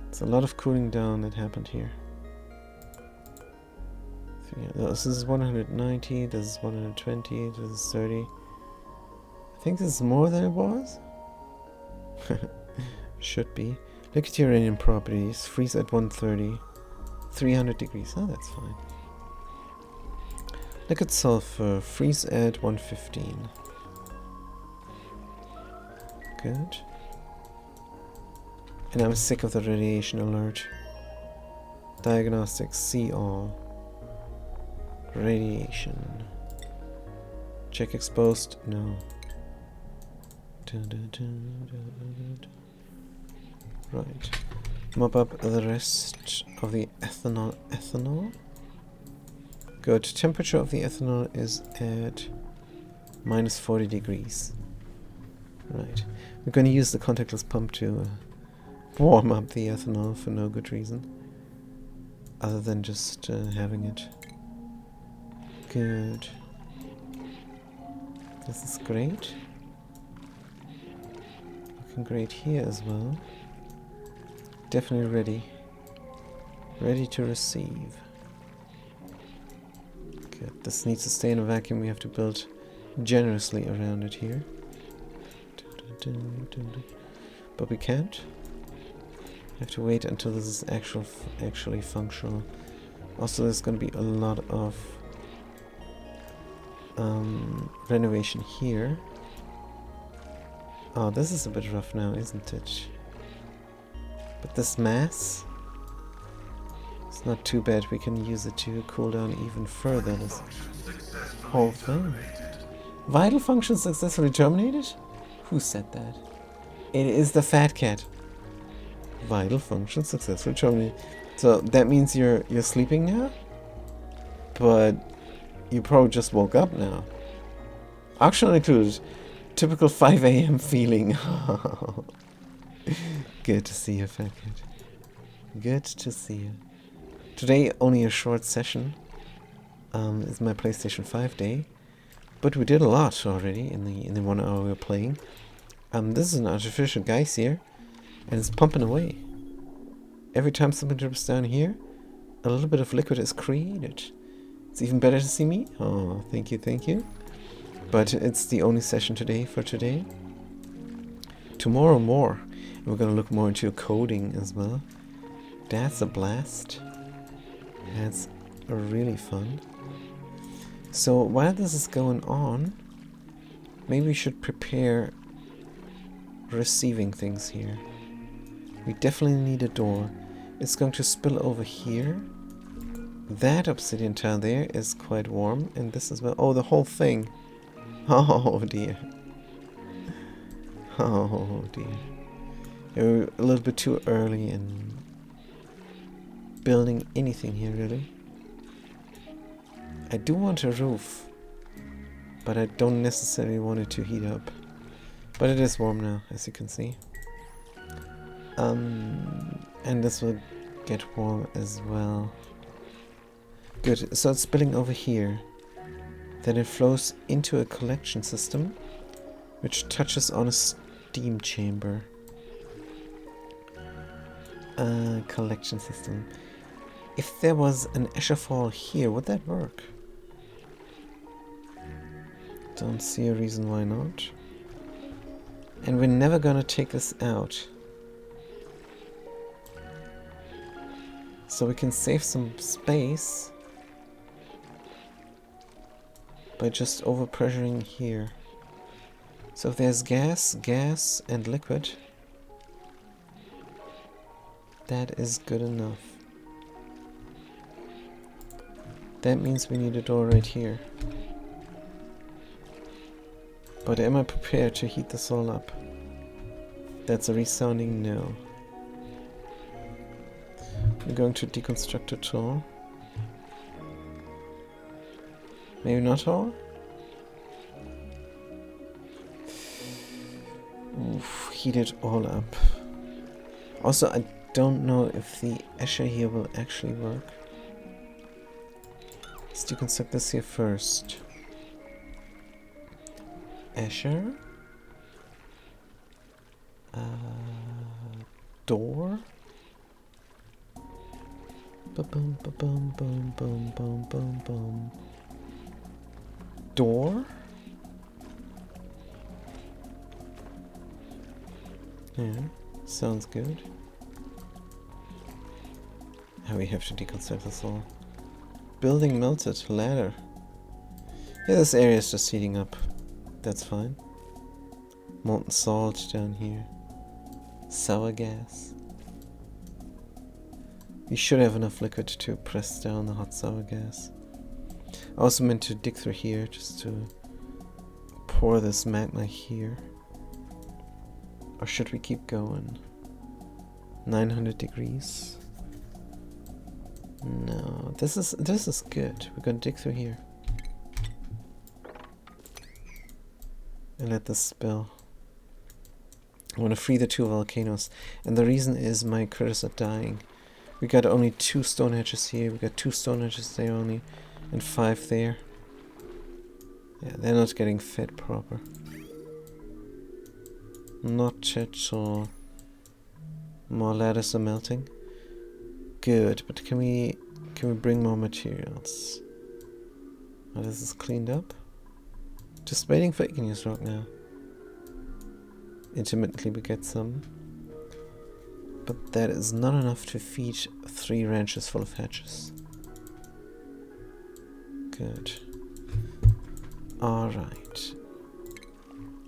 It's a lot of cooling down that happened here. This is 190, this is 120, this is 30. I think this is more than it was. Should be. Look at uranium properties. Freeze at 130. 300 degrees. Oh, that's fine. Look at sulfur. Freeze at 115. Good. And I'm sick of the radiation alert. Diagnostics. See all. Radiation. Check exposed. No. Right. Mop up the rest of the ethanol. Good. Temperature of the ethanol is at minus 40 degrees. Right. We're going to use the contactless pump to warm up the ethanol for no good reason, other than just having it. Good. This is great. Looking great here as well. Definitely ready. Ready to receive. Good. This needs to stay in a vacuum. We have to build generously around it here. But we can't. We have to wait until this is actually functional. Also, there's going to be a lot of renovation here. Oh, this is a bit rough now, isn't it? But this mass, it's not too bad. We can use it to cool down even further this whole thing. Vital function successfully terminated? Who said that? It is the fat cat. Vital function successfully terminated. So that means you're sleeping now? But you probably just woke up now. Auction included. Typical 5 a.m. feeling. Good to see you, fat cat. Good to see you. Today, only a short session. It's my PlayStation 5 day. But we did a lot already in the 1 hour we were playing. This is an artificial geyser, and it's pumping away. Every time something drips down here, a little bit of liquid is created. It's even better to see me. Oh, thank you, thank you. But it's the only session today for today. Tomorrow more. And we're going to look more into coding as well. That's a blast. That's really fun. So while this is going on, maybe we should prepare receiving things here. We definitely need a door. It's going to spill over here. That obsidian tile there is quite warm, and this as well. Oh, the whole thing. Oh dear. Oh dear. We're a little bit too early in building anything here, really. I do want a roof, but I don't necessarily want it to heat up. But it is warm now, as you can see. And this will get warm as well. Good, so it's spilling over here. Then it flows into a collection system, which touches on a steam chamber. Collection system. If there was an Escher fall here, would that work? Don't see a reason why not. And we're never gonna take this out. So we can save some space by just overpressuring here. So if there's gas, and liquid, that is good enough. That means we need a door right here. But am I prepared to heat this all up? That's a resounding no. We're going to deconstruct it all. Maybe not all? Oof, heat it all up. Also, I don't know if the Escher here will actually work. Let's deconstruct this here first. Escher? Door? Ba-boom, ba-boom, boom, boom, boom, boom, boom. Door? Yeah, sounds good. Now we have to deconstruct this all. Building melted, ladder. Yeah, this area is just heating up. That's fine. Molten salt down here. Sour gas. We should have enough liquid to press down the hot sour gas. I also meant to dig through here just to pour this magma here. Or should we keep going? 900 degrees. No, this is good. We're gonna dig through here. And let this spill. I want to free the 2 volcanoes. And the reason is my critters are dying. We got only 2 stone hedges here. We got 2 stone hedges there only. And 5 there. Yeah, they're not getting fed proper. Not at all. More ladders are melting. Good, but can we bring more materials? Oh, this is cleaned up. Just waiting for igneous rock now. Intermittently we get some. But that is not enough to feed 3 ranches full of hatches. Good. Alright.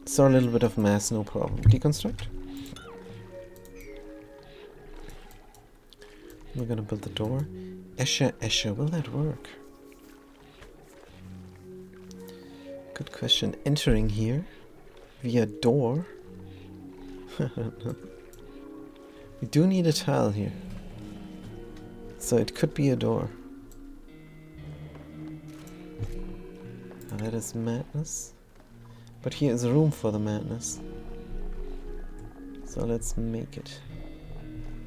So a little bit of mass, no problem. Deconstruct. We're gonna build the door. Escher, will that work? Good question. Entering here via door. We do need a tile here. So it could be a door. Now that is madness. But here is room for the madness. So let's make it.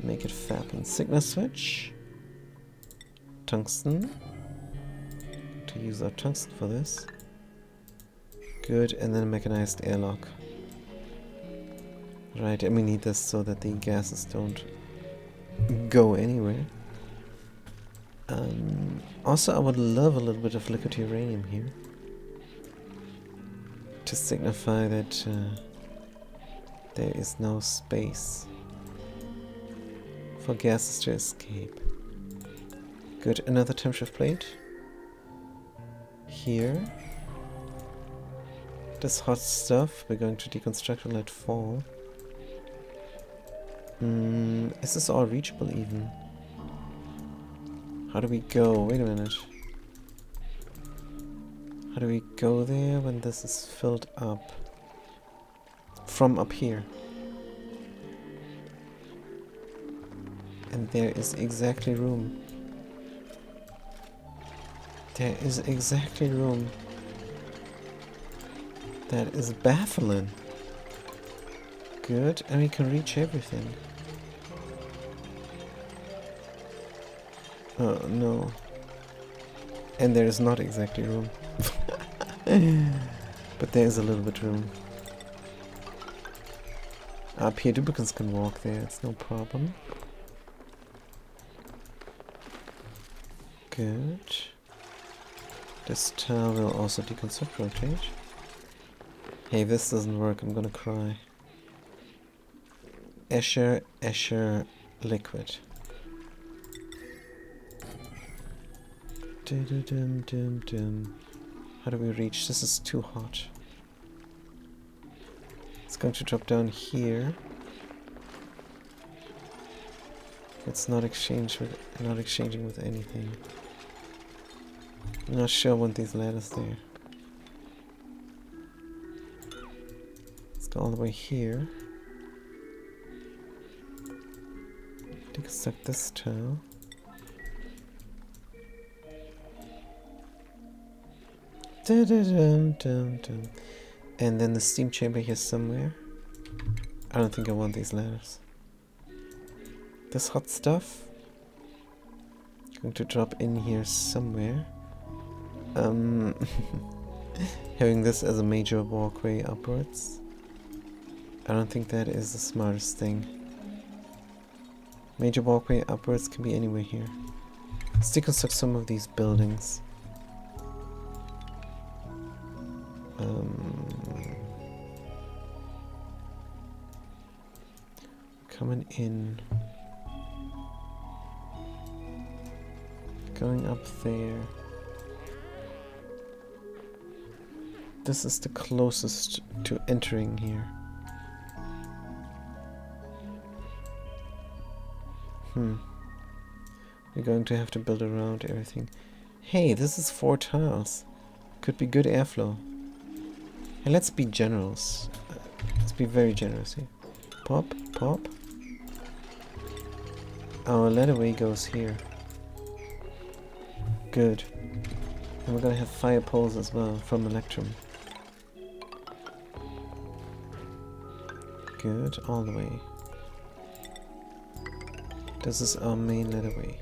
Make it happen. Signal switch. Tungsten. To use our tungsten for this. Good, and then a mechanized airlock. Right, and we need this so that the gases don't go anywhere. Also, I would love a little bit of liquid uranium here. To signify that there is no space for gases to escape. Good, another time shift plate. Here. This hot stuff we're going to deconstruct and let fall. Is this all reachable even? How do we go? Wait a minute. How do we go there when this is filled up? From up here. And there is exactly room. There is exactly room. That is baffling. Good, and we can reach everything. Oh no. And there is not exactly room. But there is a little bit room. Up here, duplicants can walk there, it's no problem. Good. This tile will also deconstruct rotate. Hey, if this doesn't work, I'm gonna cry. Escher, liquid. How do we reach? This is too hot. It's going to drop down here. It's not exchanging with anything. I'm not sure I want these ladders there. Let's go all the way here. Deconstruct this tile. And then the steam chamber here somewhere. I don't think I want these ladders. This hot stuff going to drop in here somewhere. Having this as a major walkway upwards. I don't think that is the smartest thing. Major walkway upwards can be anywhere here. Let's deconstruct some of these buildings. Coming in. Going up there. This is the closest to entering here. We're going to have to build around everything. Hey, this is 4 tiles. Could be good airflow. Hey, let's be generous. Let's be very generous here. pop, pop. Our ladderway goes here. Good. And we're gonna have fire poles as well from Electrum. Good, all the way. This is our main ladderway.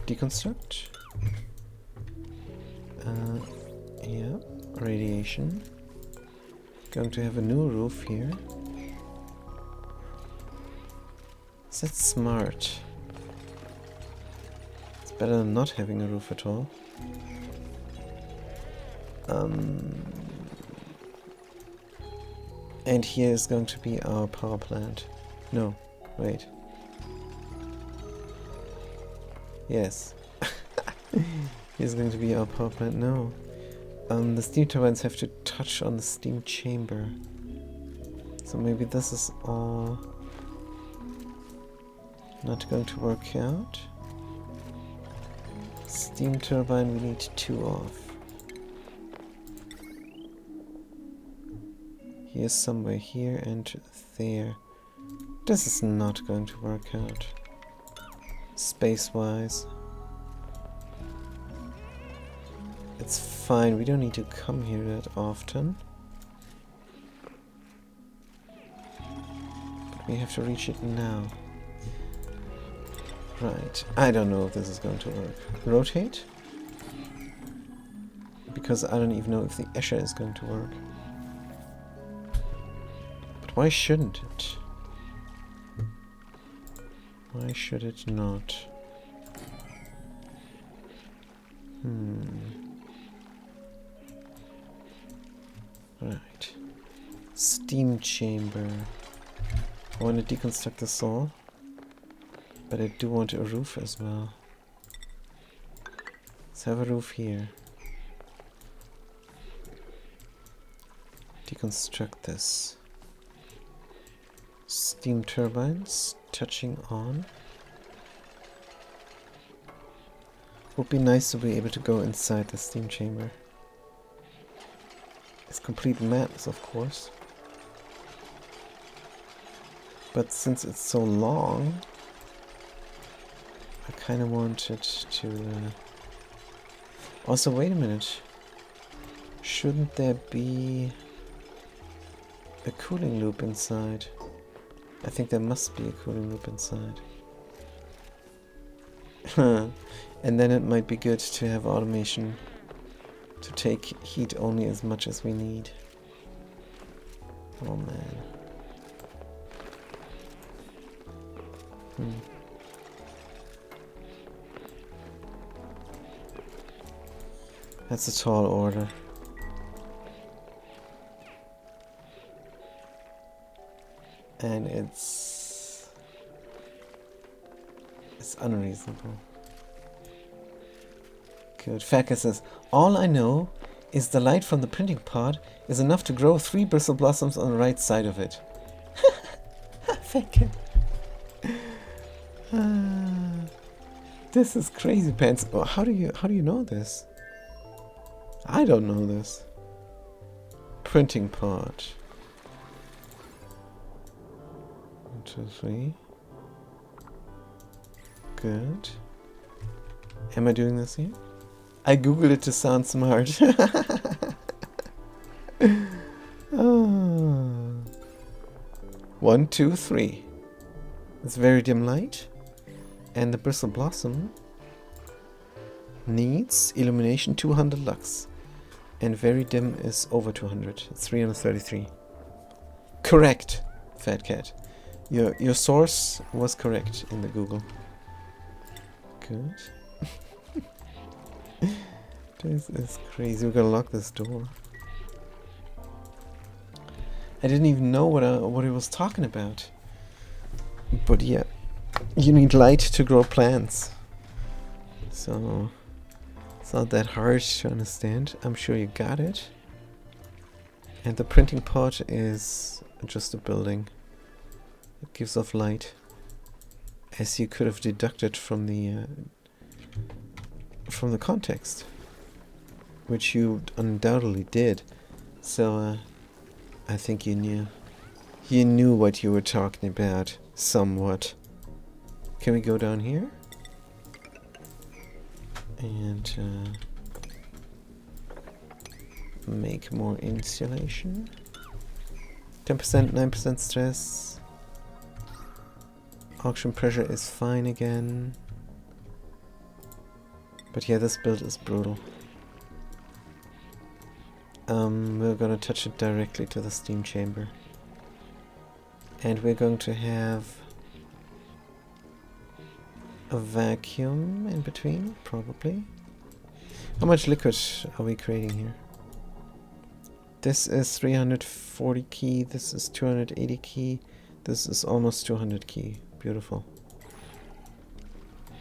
Deconstruct. Yeah, radiation. Going to have a new roof here. Is that smart? It's better than not having a roof at all. And here is going to be our power plant. No, wait. Yes. Here's going to be our power plant. No. The steam turbines have to touch on the steam chamber. So maybe this is all not going to work out. Steam turbine, we need 2 off. Here's somewhere here and there. This is not going to work out. Space-wise. It's fine, we don't need to come here that often. But we have to reach it now. Right, I don't know if this is going to work. Rotate? Because I don't even know if the Escher is going to work. But why shouldn't it? Why should it not? Right. Steam chamber. I want to deconstruct this all. But I do want a roof as well. Let's have a roof here. Deconstruct this. Steam turbines touching on. Would be nice to be able to go inside the steam chamber. It's complete madness, of course. But since it's so long, I kind of wanted to... Also, wait a minute. Shouldn't there be a cooling loop inside? I think there must be a cooling loop inside. And then it might be good to have automation to take heat only as much as we need. Oh man. That's a tall order. And it's unreasonable. Good. Facker says, all I know is the light from the printing pod is enough to grow 3 bristle blossoms on the right side of it. Facker. This is crazy pants. Oh, how do you know this? I don't know this. Printing pod. 1, 2, 3. Good. Am I doing this here? I googled it to sound smart. Oh. 1, 2, 3. It's very dim light. And the bristle blossom needs illumination 200 lux. And very dim is over 200. It's 333. Correct, Fat Cat. Your source was correct in the Google. Good. This is crazy. We're gonna lock this door. I didn't even know what he was talking about. But yeah, you need light to grow plants. So it's not that hard to understand. I'm sure you got it. And the printing pod is just a building. It gives off light, as you could have deducted from the context, which you undoubtedly did. So I think you knew. You knew what you were talking about, somewhat. Can we go down here? And make more insulation. 10%, 9% stress. Auction pressure is fine again. But yeah, this build is brutal. We're gonna touch it directly to the steam chamber. And we're going to have a vacuum in between, probably. How much liquid are we creating here? This is 340 key, this is 280 key, this is almost 200 key. Beautiful.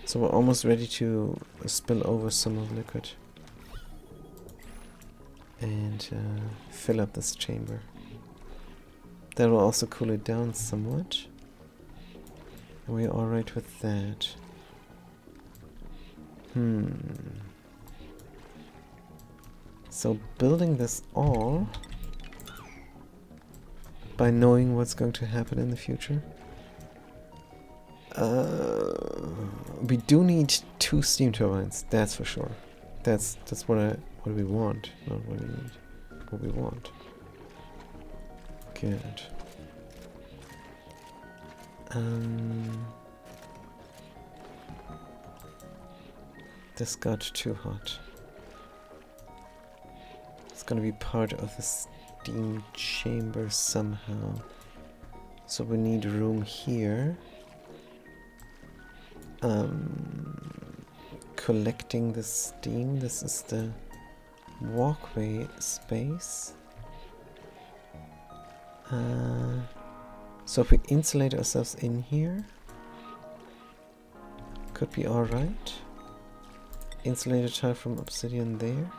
So we're almost ready to spill over some of the liquid. And fill up this chamber. That will also cool it down somewhat. Are we alright with that? So building this all by knowing what's going to happen in the future. We do need 2 steam turbines, that's for sure. That's what we want, not what we need. What we want. Good. This got too hot. It's gonna be part of the steam chamber somehow. So we need room here. Collecting the steam. This is the walkway space. So if we insulate ourselves in here, could be alright. Insulated tile from obsidian there.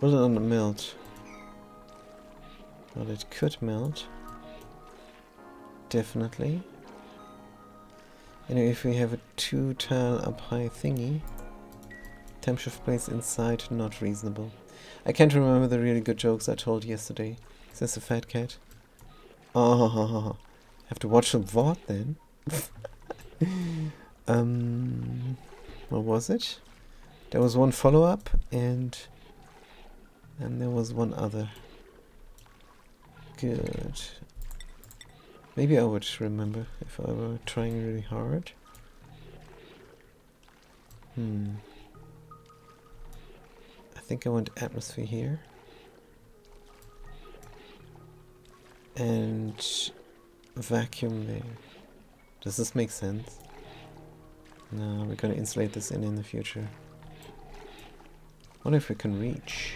Will it not melt? Well, it could melt. Definitely. And if we have a 2 tile up high thingy, temp shift place inside, not reasonable. I can't remember the really good jokes I told yesterday. Is this a fat cat? Oh, have to watch the VOD then. What was it? There was one follow-up and there was one other. Good. Maybe I would remember if I were trying really hard. I think I want atmosphere here. And vacuum there. Does this make sense? No, we're gonna insulate this in the future. Wonder if we can reach.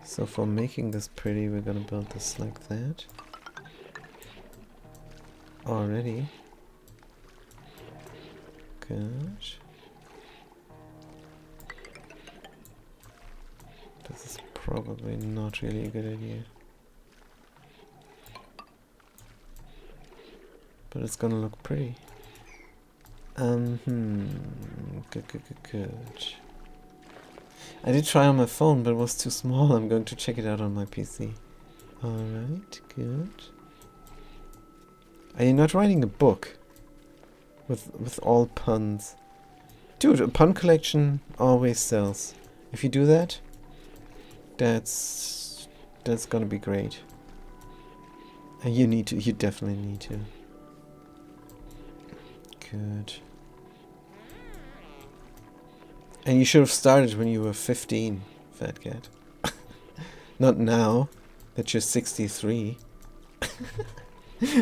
So for making this pretty, we're gonna build this like that. Already. Good. This is probably not really a good idea. But it's gonna look pretty. Good. I did try on my phone, but it was too small. I'm going to check it out on my PC. Alright, good. Are you not writing a book? With all puns? Dude, a pun collection always sells. If you do that, that's gonna be great. And you definitely need to. Good. And you should have started when you were 15, fat cat. Not now that you're 63.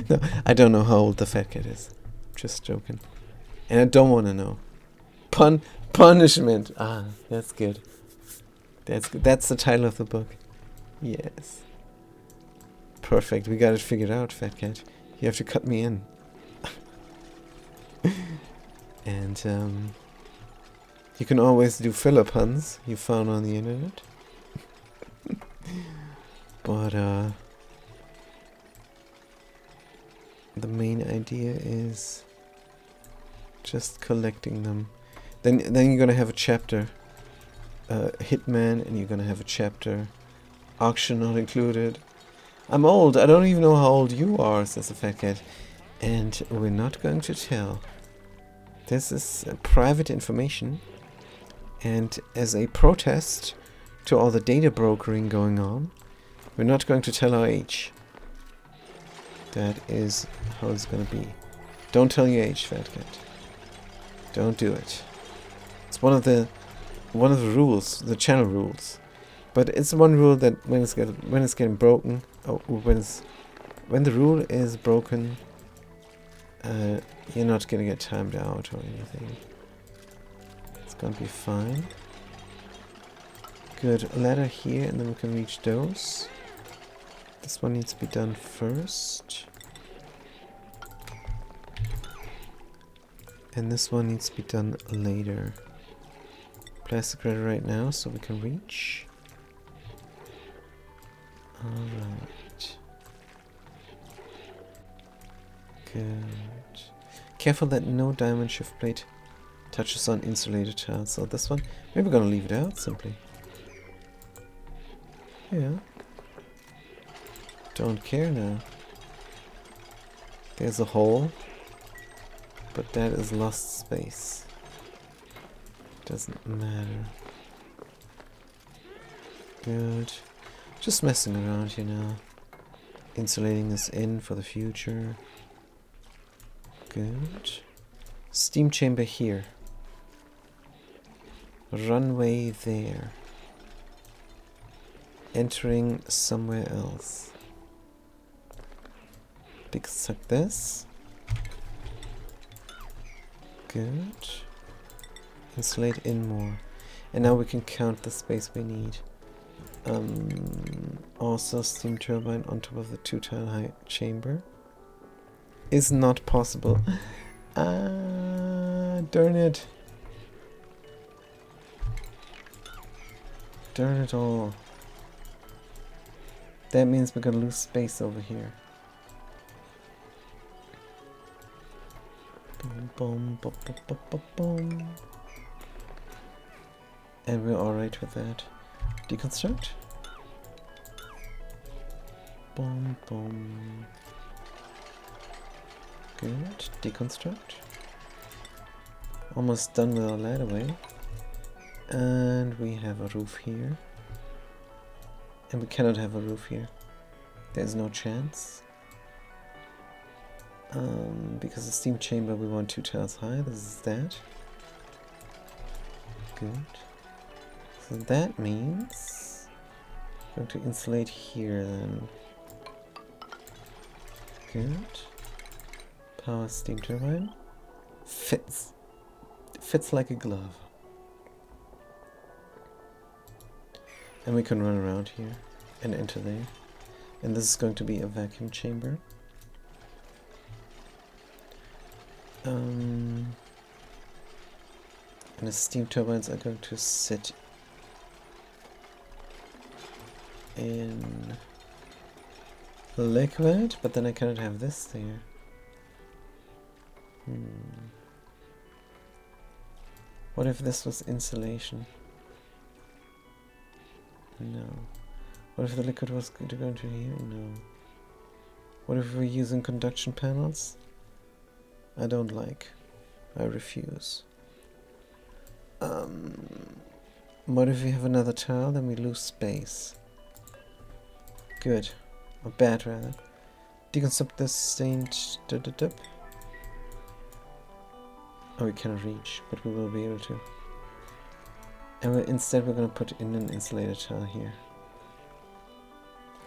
No, I don't know how old the fat cat is. Just joking. And I don't want to know. Punishment. Ah, that's good. That's good. That's the title of the book. Yes. Perfect. We got it figured out, fat cat. You have to cut me in. And you can always do filler puns you found on the internet. But the main idea is just collecting them. Then you're gonna have a chapter, Hitman, and you're gonna have a chapter, Auction not included. I'm old. I don't even know how old you are, says the fat cat. And we're not going to tell. This is private information. And as a protest to all the data brokering going on, we're not going to tell our age. That is how it's going to be. Don't tell your age, fat cat. Don't do it. It's one of the rules, the channel rules. But it's one rule that when it's getting broken, when the rule is broken, you're not gonna get timed out or anything. It's gonna be fine. Good, a ladder here, and then we can reach those. This one needs to be done first. And this one needs to be done later. Plastic ready right now, so we can reach. Alright. Good. Careful that no diamond shift plate touches on insulated tiles. So this one, maybe we're gonna leave it out simply. Yeah. Don't care now. There's a hole, but that is lost space. Doesn't matter. Good. Just messing around here now. Insulating this in for the future. Good. Steam chamber here. Runway there. Entering somewhere else. Deconstruct this. Good. Insulate in more. And now we can count the space we need. Also steam turbine on top of the 2-tile high chamber. Is not possible. Darn it. Darn it all. That means we're gonna lose space over here. Boom, boom, boom, boom, boom, boom, boom. And we're alright with that. Deconstruct. Boom, boom. Good. Deconstruct. Almost done with our ladder way. And we have a roof here. And we cannot have a roof here. There's no chance. Because the steam chamber we want 2 tiles high. This is that. Good. So that means I'm going to insulate here then. Good. Power steam turbine. Fits. Fits like a glove. And we can run around here and enter there. And this is going to be a vacuum chamber. And the steam turbines are going to sit in liquid, but then I cannot have this there. What if this was insulation? No. What if the liquid was going to go into here? No. What if we're using conduction panels? I don't like. I refuse. What if we have another tile? Then we lose space. Good. Or bad, rather. Deconstruct this stained... Oh, we cannot reach, but we will be able to. And instead we're going to put in an insulated tile here.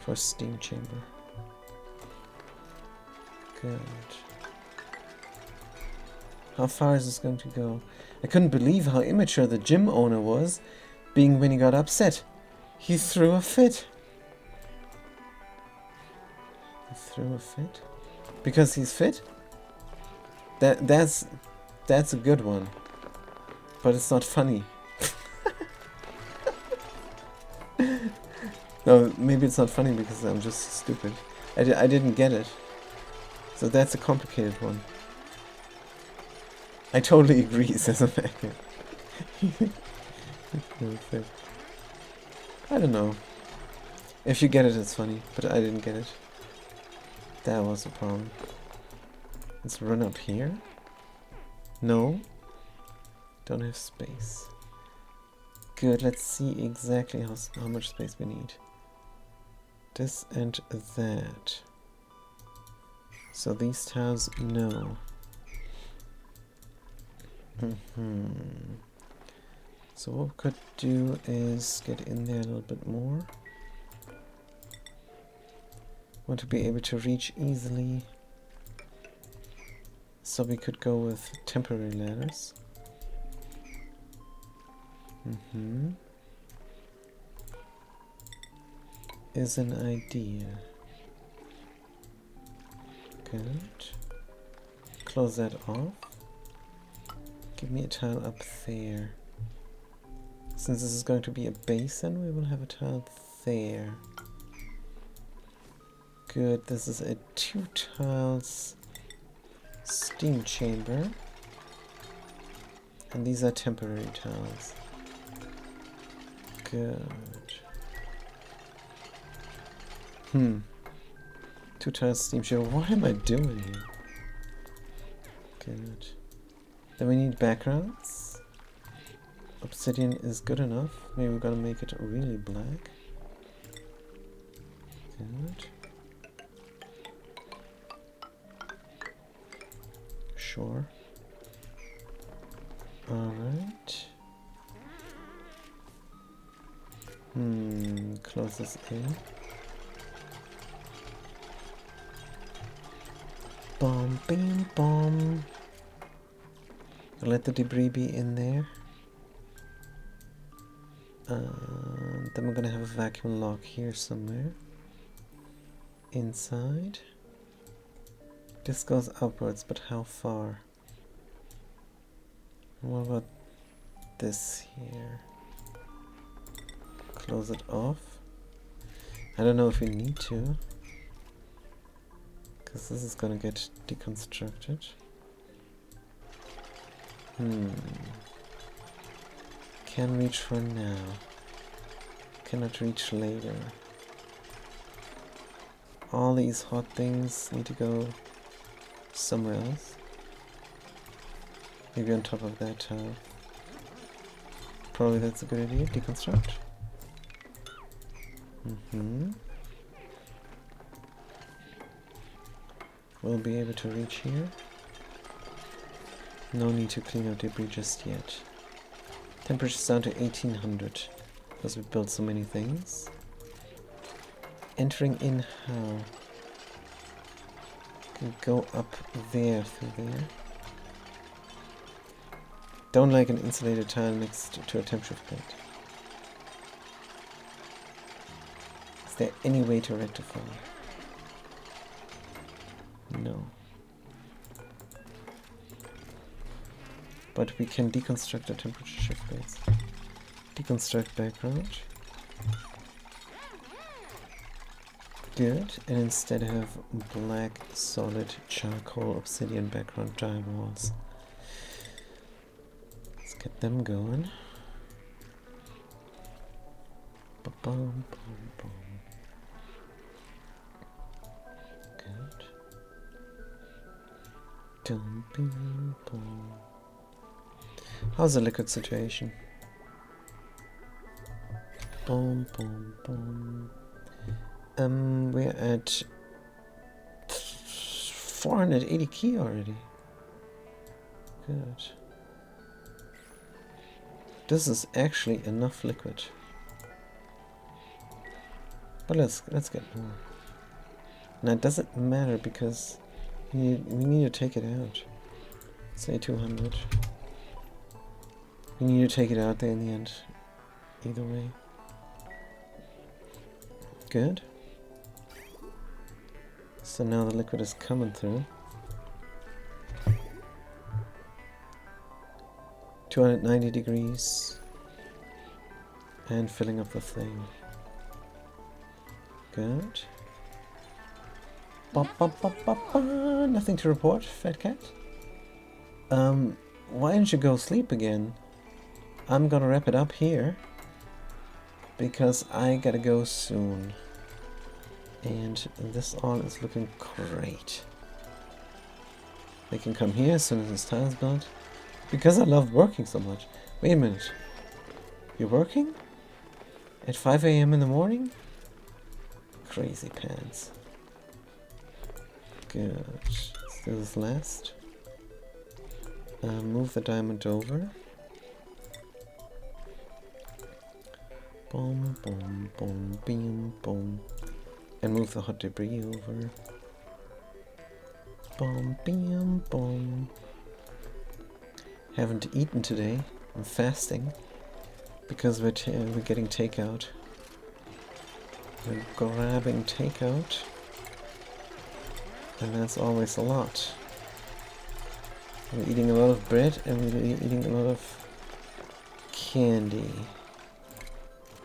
For steam chamber. Good. How far is this going to go? I couldn't believe how immature the gym owner was, being when he got upset. He threw a fit. He threw a fit? Because he's fit? That's a good one. But it's not funny. No, maybe it's not funny because I'm just stupid. I didn't get it. So that's a complicated one. I totally agree, says a magnet. I don't know. If you get it, it's funny, but I didn't get it. That was the problem. Let's run up here. No. Don't have space. Good, let's see exactly how much space we need. This and that. So these tiles, no. So what we could do is get in there a little bit more. Want to be able to reach easily. So we could go with temporary ladders. Is an idea. Good. Close that off. Give me a tile up there. Since this is going to be a basin, we will have a tile there. Good, this is a 2 tiles steam chamber. And these are temporary tiles. Good. 2 tiles steam chamber. What am I doing here? Good. Then we need backgrounds. Obsidian is good enough. Maybe we're gonna make it really black. Good. Sure. Alright. Close this in. Bomb, bing, bomb. Let the debris be in there. Then we're gonna have a vacuum lock here somewhere. Inside. This goes upwards, but how far? What about this here? Close it off. I don't know if we need to, because this is gonna get deconstructed. Can reach for now. Cannot reach later. All these hot things need to go somewhere else. Maybe on top of that tile. Probably that's a good idea. Deconstruct. We'll be able to reach here. No need to clean up debris just yet. Temperature's down to 1800 because we built so many things. Entering in how? Can go up there through there. Don't like an insulated tile next to a temperature plate. Is there any way to rectify? No. But we can deconstruct the temperature shift plates. Deconstruct background. Good. And instead have black solid charcoal obsidian background drywalls. Let's get them going. Ba-bum, bum, bum. Good. Dum, bing, bum. How's the liquid situation? Boom, boom, boom. We're at 480 key already. Good. This is actually enough liquid. But let's get more. Now it doesn't matter because we need to take it out. Say 200. We need to take it out there in the end. Either way. Good. So now the liquid is coming through. 290 degrees. And filling up the thing. Good. Ba, ba, ba, ba, ba. Nothing to report, Fat Cat. Why don't you go sleep again? I'm gonna wrap it up here because I gotta go soon. And this all is looking great. They can come here as soon as this tile is built. Because I love working so much. Wait a minute. You're working? At 5 AM in the morning? Crazy pants. Good. Let's do this last. Move the diamond over. Boom, boom, boom, beam, boom. And move the hot debris over. Boom, beam, boom. Haven't eaten today. I'm fasting. Because we're getting takeout. We're grabbing takeout. And that's always a lot. We're eating a lot of bread and we're eating a lot of candy.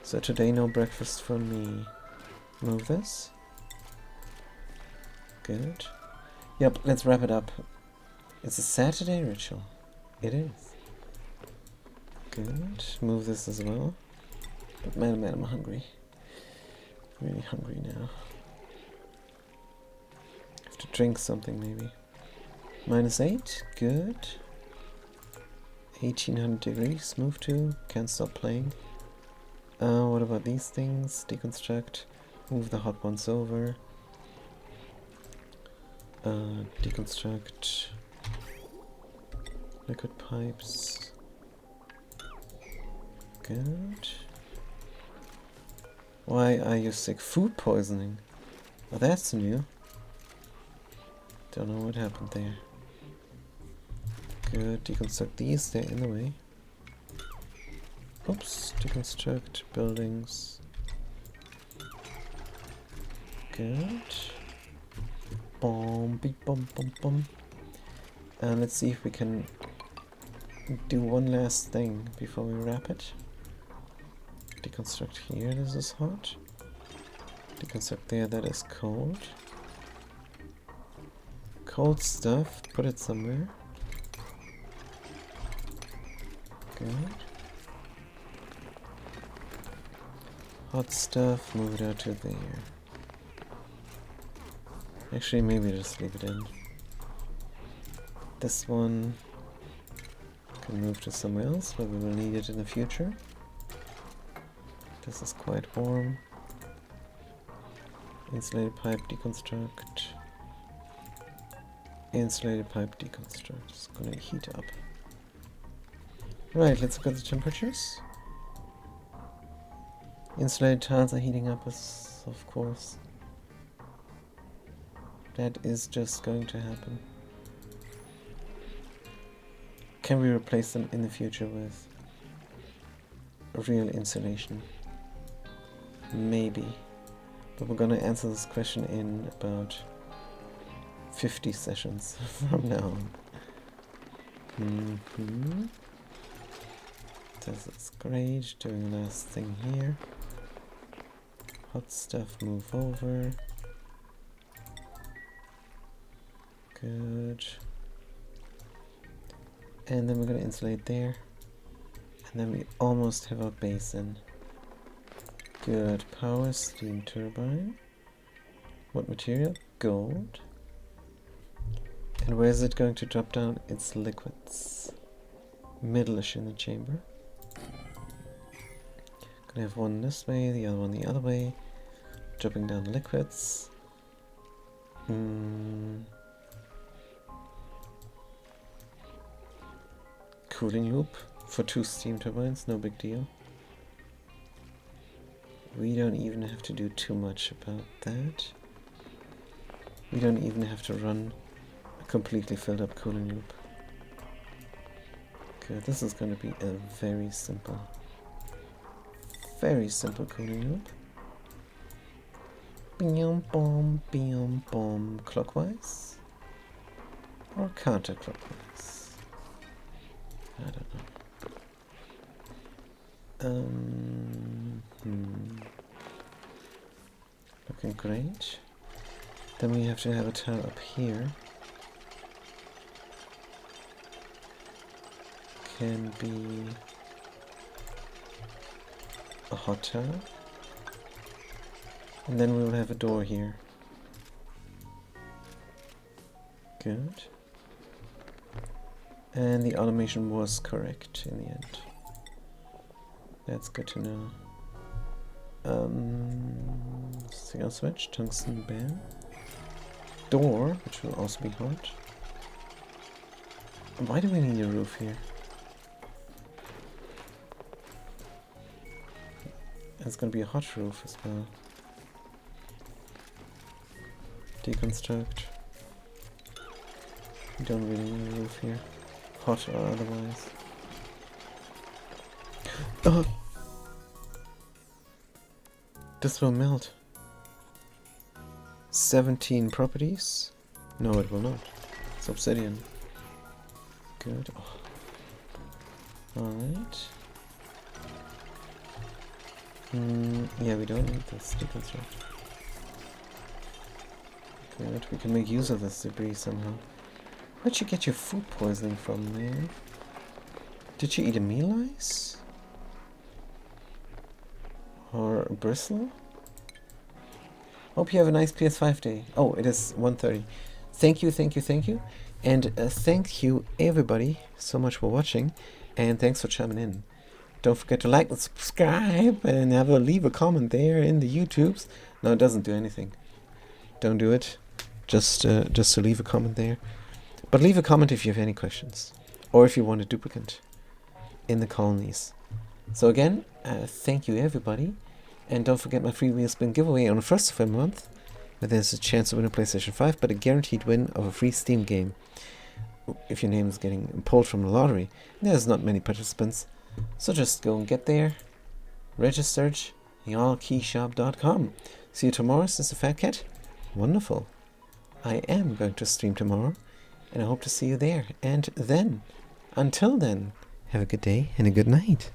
So today no breakfast for me. Move this. Good. Yep, let's wrap it up. It's a Saturday ritual. It is. Good. Move this as well. But man, I'm hungry. Really hungry now. Have to drink something maybe. -8. Good. 1800 degrees. Move to. Can't stop playing. What about these things? Deconstruct. Move the hot ones over. Deconstruct. Liquid pipes. Good. Why are you sick? Food poisoning. Oh, that's new. Don't know what happened there. Good. Deconstruct these. They're in the way. Oops. Deconstruct buildings. Good. Boom, beep, boom, boom, boom. And let's see if we can do one last thing before we wrap it. Deconstruct here, this is hot. Deconstruct there, that is cold. Cold stuff, put it somewhere. Good. Hot stuff, move it out to there. Actually, maybe just leave it in. This one can move to somewhere else where we will need it in the future. This is quite warm. Insulated pipe deconstruct. Insulated pipe deconstruct. It's gonna heat up. Right, let's look at the temperatures. Insulated tiles are heating up, of course. That is just going to happen. Can we replace them in the future with real insulation? Maybe. But we're gonna answer this question in about 50 sessions from now on. This is great. Doing the last thing here. Hot stuff, move over. Good. And then we're gonna insulate there. And then we almost have our basin. Good. Power steam turbine. What material? Gold. And where is it going to drop down? It's liquids. Middle-ish in the chamber. Gonna have one this way, the other one the other way. Dropping down liquids. Cooling loop for 2 steam turbines, no big deal. We don't even have to do too much about that. We don't even have to run a completely filled up cooling loop. Good, this is going to be a very simple cooling loop. Bing boom, clockwise or counterclockwise. I don't know. Looking great. Then we have to have a tile up here. Can be a hot tile. And then we'll have a door here. Good. And the automation was correct in the end. That's good to know. Signal switch, tungsten bear. Door, which will also be hot. Why do we need a roof here? It's gonna be a hot roof as well. Deconstruct. We don't really need a roof here. Hot or otherwise. Oh! This will melt. 17 properties? No, it will not. It's obsidian. Good. Oh. Alright. Yeah, we don't need this deconstruct. Good, we can make use of this debris somehow. Where'd you get your food poisoning from, man? Did you eat a meal ice? Or a bristle? Hope you have a nice PS5 day. Oh, it is 1:30. Thank you, thank you, thank you. And thank you everybody so much for watching. And thanks for chiming in. Don't forget to like and subscribe and leave a comment there in the YouTubes. No, it doesn't do anything. Don't do it. Just to leave a comment there. But leave a comment if you have any questions. Or if you want a duplicate in the colonies. So again, thank you everybody. And don't forget my free wheel spin giveaway on the 1st of every month. Where there's a chance to win a PlayStation 5, but a guaranteed win of a free Steam game. If your name is getting pulled from the lottery. There's not many participants. So just go and get there. Registered. y'allkeyshop.com. See you tomorrow, Sister Fat Cat. Wonderful. I am going to stream tomorrow. And I hope to see you there. And then, until then, have a good day and a good night.